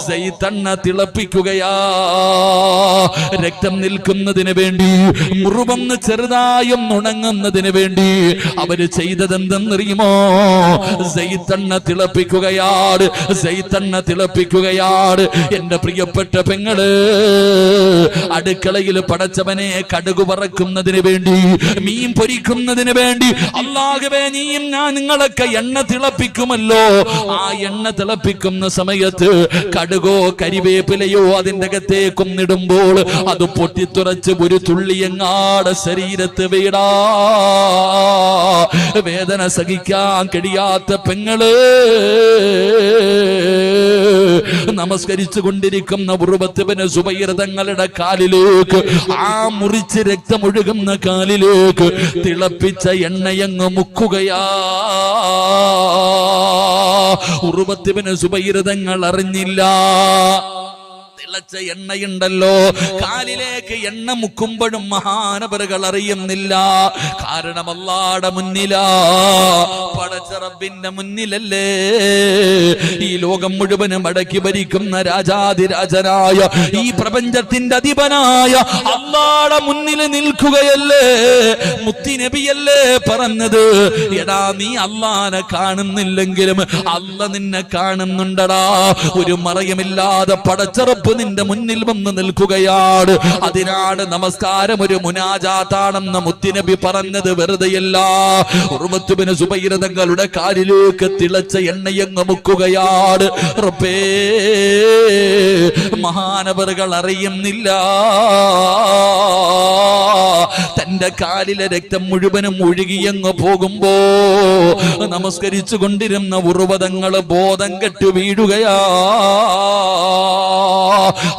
സൈതണ്ണ തിളപ്പിക്കുകയാ. രക്തം നിൽക്കുന്നതിന് വേണ്ടി, മുറിവൊന്ന് ചെറുതായും ഉണങ്ങുന്നതിന് വേണ്ടി അവര് ചെയ്തതെന്തെന്നറിയുമോ? സൈതണ്ണ തിളപ്പിക്കുകയാണ്. സൈതണ്ണ തിളപ്പിക്കുകയാണ്. എന്റെ പ്രിയപ്പെട്ട പെങ്ങള്, അടുക്കളയിൽ പടച്ചവനെ കടുക് വറക്കുന്നതിന് വേണ്ടി, മീൻ പൊരിക്കുന്നതിന് വേണ്ടി അല്ലാഹുവേ നീയും ഞാൻ നിങ്ങളൊക്കെ എണ്ണ തിളപ്പിക്കുമല്ലോ. ആ എണ്ണ തിളപ്പിക്കുന്ന സമയത്ത് കടുകോ കരിവേപ്പിലയോ അതിന്റെ അകത്തേക്കും ഇടുമ്പോൾ അത് പൊട്ടിത്തുറച്ച് ഒരു തുള്ളിയെങ്ങാട് ശരീരത്ത് വീടാ. വേദന സഹിക്കാൻ കഴിയാത്ത പെങ്ങള് നമസ്കരിച്ചു കൊണ്ടിരിക്കുന്ന ഉറുവത്തുബിന് സുബൈർ തങ്ങളുടെ കാലിലേക്ക്, ആ മുറിച്ച് രക്തമൊഴുകുന്ന കാലിലേക്ക് തിളപ്പിച്ച എണ്ണയങ്ങ് മുക്കുകയാ. ഉറുവത്തുബിന് സുബൈർ തങ്ങൾ അറിഞ്ഞില്ല. തിളച്ച എണ്ണയുണ്ടല്ലോ, കാലിലേക്ക് എണ്ണ മുക്കുമ്പോഴും മഹാനവറുകൾ അറിയുന്നില്ല. കാരണം അല്ലാഹുവിന്റെ മുന്നിലാ, പടച്ച റബ്ബിന്റെ മുന്നിലല്ലേ. ഈ ലോകം മുഴുവനും അടക്കി ഭരിക്കുന്ന രാജാതിരാജനായ, ഈ പ്രപഞ്ചത്തിന്റെ അധിപനായ അല്ലാഹുവിന്റെ മുന്നിൽ നിൽക്കുകയല്ലേ. മുത്തുനബിയല്ലേ പറഞ്ഞത്, എടാ നീ അല്ലാഹനെ കാണുന്നില്ലെങ്കിലും അല്ലാഹ് നിന്നെ കാണുന്നുണ്ടടാ. ഒരു മറയുമില്ലാതെ പടച്ച റബ്ബ് നിന്റെ മുന്നിൽ വന്ന് നിൽക്കുകയാണ്. അതിനാണ് നമസ്കാരം ഒരു മുനാജാത്താണെന്ന് മുത്തുനബി പറഞ്ഞത് വെറുതെയല്ല. ഉറുവത്തുബിന് സുബൈർ തങ്ങളുടെ കാലിലേക്ക് തിളച്ച എണ്ണയങ്ങ് മുക്കുകയാണ്. റബ്ബേ, മഹാനവറുകൾ അറിയുന്നില്ല. തന്റെ കാലിലെ രക്തം മുഴുവനും ഒഴുകിയങ്ങ് പോകുമ്പോ നമസ്കരിച്ചു കൊണ്ടിരുന്ന ഉറുവതങ്ങള് ബോധം കെട്ടു വീഴുകയാ.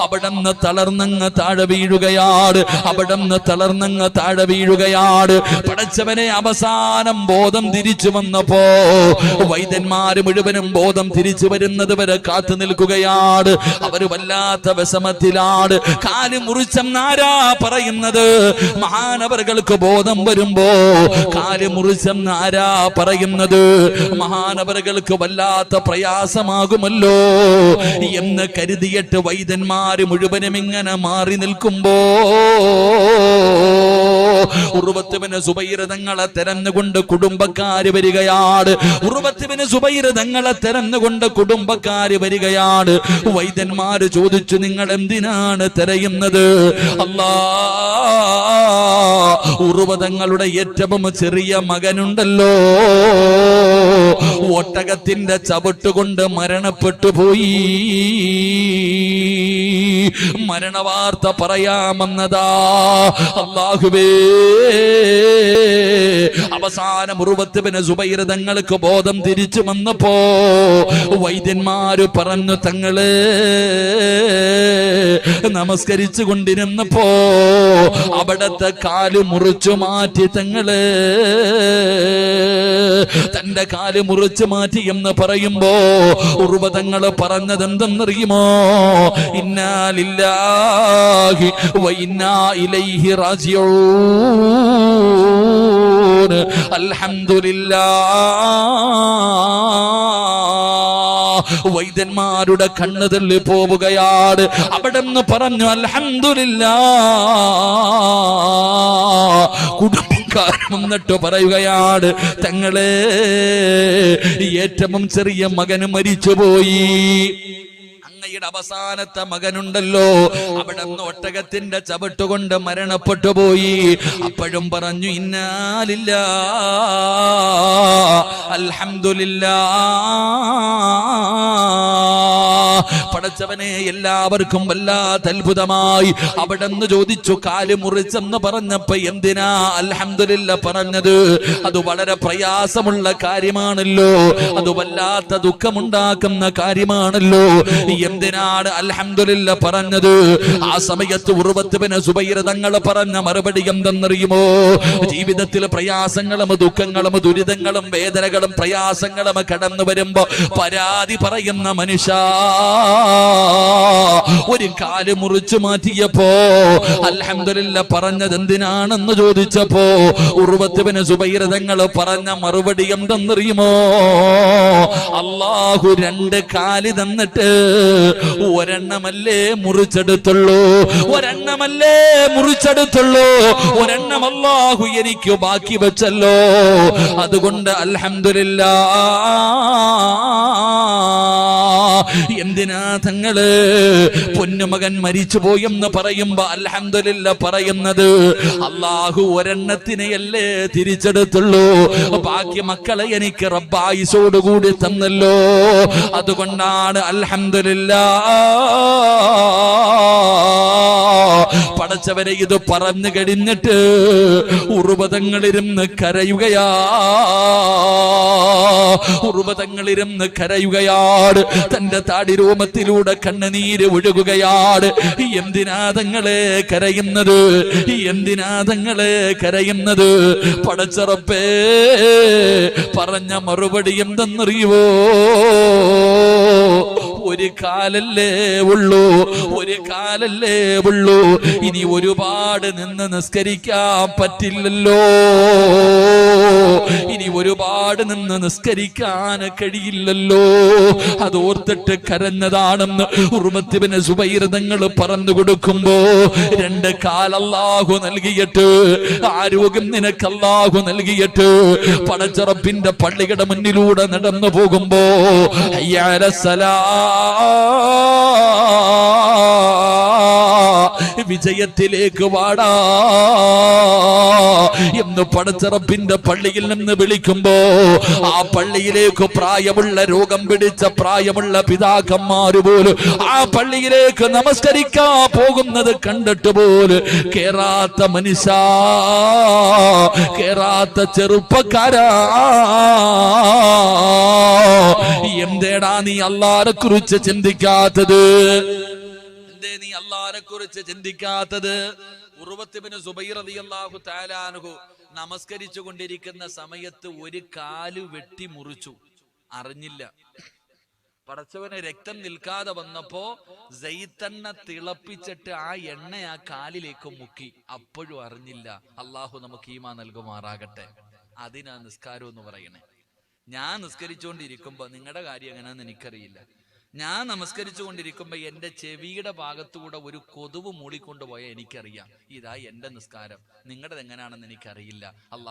അവിടന്ന് തളർന്നങ്ങ് താഴെ വീഴുകയാണ്. അവിടന്ന് തളർന്നങ്ങ് താഴെ വീഴുകയാണ്. പടച്ചവനെ, അവസാനം ബോധം തിരിച്ചു വന്നപ്പോ വൈദ്യന്മാര് മുഴുവനും ബോധം തിരിച്ചു വരുന്നത് വരെ കാത്തു നിൽക്കുകയാണ്. അവര് വല്ലാത്ത വിഷമത്തിലാണ്. കാല് മുറിച്ചെന്നാരാ പറയുന്നത്? മഹാനവറുകൾക്ക് ബോധം വരുമ്പോ കാല് മുറിച്ചെന്നാരാ പറയുന്നത്? മഹാനവറുകൾക്ക് വല്ലാത്ത പ്രയാസമാകുമല്ലോ എന്ന് കരുതിയിട്ട് വൈദ്യന്മാര് മുഴുവനും ഇങ്ങനെ മാറി നിൽക്കുമ്പോ ഉറുവത്തുബിന് സുബൈർ തങ്ങളെ തെരഞ്ഞുകൊണ്ട് കുടുംബക്കാര് വരികയാണ്. ഉറുവത്തുബിന് സുബൈർ തങ്ങളെ തെരഞ്ഞുകൊണ്ട് കുടുംബക്കാര് വരികയാണ്. വൈദ്യന്മാര് ചോദിച്ചു, നിങ്ങൾ എന്തിനാണ് തെരയുന്നത്? ഉറുവതങ്ങളുടെ ഏറ്റവും ചെറിയ മകനുണ്ടല്ലോ, ഒട്ടകത്തിന്റെ ചവിട്ടുകൊണ്ട് മരണപ്പെട്ടു പോയി. മരണവാർത്ത പറയാമെന്നതാ. അല്ലാഹുവേ, അവസാനം ഉറുവത്തുബിന് സുബൈർ തങ്ങൾക്ക് ബോധം തിരിച്ചു വന്നപ്പോ വൈദ്യന്മാര് പറഞ്ഞു, തങ്ങള് നമസ്കരിച്ചു കൊണ്ടിരുന്നപ്പോ അവിടത്തെ കാല് മുറിച്ചു മാറ്റി. തങ്ങള് തന്റെ കാല് മുറിച്ചു മാറ്റി എന്ന് പറയുമ്പോ ഉറുവതങ്ങള് പറഞ്ഞത് എന്തെന്നറിയുമോ? ഇന്നാ ലില്ലാഹി വ ഇന്നാ ഇലൈഹി റാജിഊൻ. അൽഹംദുലില്ലാഹ്. വൈദ്യന്മാരുടെ കണ്ണ് തള്ളി പോവുകയാണ്. അവിടെ പറഞ്ഞു, അൽഹംദുലില്ലാഹ്. നമസ്കാരം എന്നിട്ട് പറയുകയാണ്, തങ്ങളെ ഏറ്റവും ചെറിയ മകന് മരിച്ചുപോയി. അങ്ങയുടെ അവസാനത്തെ മകനുണ്ടല്ലോ, അവിടെ നിന്ന് ഒട്ടകത്തിന്റെ ചവിട്ടുകൊണ്ട് മരണപ്പെട്ടു പോയി. അപ്പോഴും പറഞ്ഞു, ഇന്നാ ലില്ലാഹ് അൽഹംദുലില്ലാഹ്. പടച്ചവനെ, എല്ലാവർക്കും വല്ലാത്ത അത്ഭുതമായി. അവിടെ നിന്ന് ചോദിച്ചു, കാല് മുറിച്ചെന്ന് പറഞ്ഞപ്പോ എന്തിനാ അൽഹംദുലില്ലാഹ് പറഞ്ഞത്? അത് വളരെ പ്രയാസമുള്ള കാര്യമാണല്ലോ, അത് വല്ലാത്ത ദുഃഖമുണ്ടാക്കുന്ന കാര്യമാണല്ലോ. എന്തിനാണ് അൽഹംദുലില്ലാഹ് പറഞ്ഞത്? ആ സമയത്ത് ഉർവത്ത് ബിൻ സുബൈർ തങ്ങൾ പറഞ്ഞ മറുപടി എന്തെന്നറിയുമോ? ജീവിതത്തിൽ പ്രയാസങ്ങളും ദുഃഖങ്ങളും ദുരിതങ്ങളും വേദനകളും പ്രയാസങ്ങളും കടന്നു വരുമ്പോ പരാതി പറയുന്ന മനുഷ്യ, ഒരു കാല് മുറിച്ചു മാറ്റിയപ്പോ അൽഹംദുലില്ലാഹ് പറഞ്ഞത് എന്തിനാണെന്ന് ചോദിച്ചപ്പോ ഉർവത്ത് ബിൻ സുബൈർ തങ്ങൾ പറഞ്ഞ മറുപടി എന്തെന്നറിയുമോ? അല്ലാഹു രണ്ട് കാല് തന്നിട്ട് ഒരെണ്ണമല്ലേ മുറിച്ചെടുത്തുള്ളൂ, ഒരെണ്ണമല്ലേ മുറിച്ചെടുത്തുള്ളൂ, ഒരെണ്ണം അല്ലാഹു എനിക്ക് ബാക്കി വെച്ചല്ലോ. അതുകൊണ്ട് അൽഹംദുലില്ലാഹ്. എന്തിനാ തങ്ങള് പൊന്നുമകൻ മരിച്ചു പോയെന്ന് പറയുമ്പോ അൽഹംദുലില്ലാഹ് പറയുന്നത്? അല്ലാഹു ഒരെണ്ണത്തിനെയല്ലേ തിരിച്ചെടുത്തുള്ളൂ, ബാക്കി മക്കളെ എനിക്ക് റബ്ബായിസോടുകൂടി തന്നല്ലോ. അതുകൊണ്ടാണ് അൽഹംദുലില്ലാഹ്. പടച്ചവരെ, ഇത് പറഞ്ഞു കഴിഞ്ഞിട്ട് ഉർവതങ്ങളിരുന്ന് കരയുകയാ, ഉർവതങ്ങളിരുന്ന് കരയുകയാണ്. തന്റെ താടിരോമത്തിലൂടെ കണ്ണുനീര് ഒഴുകുകയാണ്. എന്തിനാ തങ്ങളെ കരയുന്നത്? എന്തിനാ തങ്ങളെ കരയുന്നത്? പടച്ചറപ്പേ പറഞ്ഞ മറുപടി എന്തെന്നറിയുവോ? ഒരു കാലല്ലേ ഉള്ളൂ, ഒരു കാലല്ലേ ഉള്ളൂ. ഇനി ഒരുപാട് നിന്ന് നിസ്കരിക്കാൻ പറ്റില്ലല്ലോ, ഇനി ഒരുപാട് നിന്ന് നിസ്കരിക്കാൻ കഴിയില്ലല്ലോ. അതോർത്തിട്ട് കരഞ്ഞതാണെന്ന് ഉർവത്ത് ബിൻ സുബൈർ തങ്ങൾ പറഞ്ഞു കൊടുക്കുമ്പോ, രണ്ട് കാൽ അല്ലാഹു നൽകിയിട്ട്, ആരോഗ്യം നിനക്ക് അല്ലാഹു നൽകിയിട്ട്, പടച്ചറപ്പിന്റെ പള്ളിയുടെ മുന്നിലൂടെ നടന്നു പോകുമ്പോ ഹയ്യ അലസ്സലാ, വിജയത്തിലേക്ക് വാടാ എന്ന് പടച്ചറപ്പിന്റെ പള്ളിയിൽ നിന്ന് വിളിക്കുമ്പോ, ആ പള്ളിയിലേക്ക് പ്രായമുള്ള രോഗം പിടിച്ച പ്രായമുള്ള പിതാക്കന്മാര് പോലും ആ പള്ളിയിലേക്ക് നമസ്കരിക്കാൻ പോകുന്നത് കണ്ടിട്ട് പോലും കേറാത്ത മനുഷ്യ, കേറാത്ത ചെറുപ്പക്കാരാ, എന്തേടാ നീ അല്ലാഹുവിനെ കുറിച്ച് ചിന്തിക്കാത്തത്? എന്തേ നീ അല്ലാഹുവിനെ കുറിച്ച് ചിന്തിക്കാത്തത്? ഉർവത്ത് ബിൻ സുബൈർ റളിയല്ലാഹു തആല അൻഹു നമസ്കരിച്ചു കൊണ്ടിരിക്കുന്ന സമയത്ത് ഒരു കാല് വെട്ടി മുറിച്ചു, അറിഞ്ഞില്ല. പടച്ചവന് രക്തം നിൽക്കാതെ വന്നപ്പോ സൈത്തെണ്ണ തിളപ്പിച്ചിട്ട് ആ എണ്ണ ആ കാലിലേക്ക് മുക്കി, അപ്പോഴും അറിഞ്ഞില്ല. അള്ളാഹു നമുക്ക് ഈമാൻ നൽകുമാറാകട്ടെ. അതിനാ നിസ്കാരം എന്ന് പറയണേ. ഞാൻ നിസ്കരിച്ചുകൊണ്ടിരിക്കുമ്പോ, നിങ്ങളുടെ കാര്യം എങ്ങനെയാന്ന് എനിക്കറിയില്ല, ഞാൻ നമസ്കരിച്ചു കൊണ്ടിരിക്കുമ്പോ എന്റെ ചെവിയുടെ ഭാഗത്തൂടെ ഒരു കൊതുവ് മൂളിക്കൊണ്ടുപോയ എനിക്കറിയാം, ഇതാ എന്റെ നിസ്കാരം. നിങ്ങളുടേത് എങ്ങനെയാണെന്ന് എനിക്കറിയില്ല. അള്ളാഹു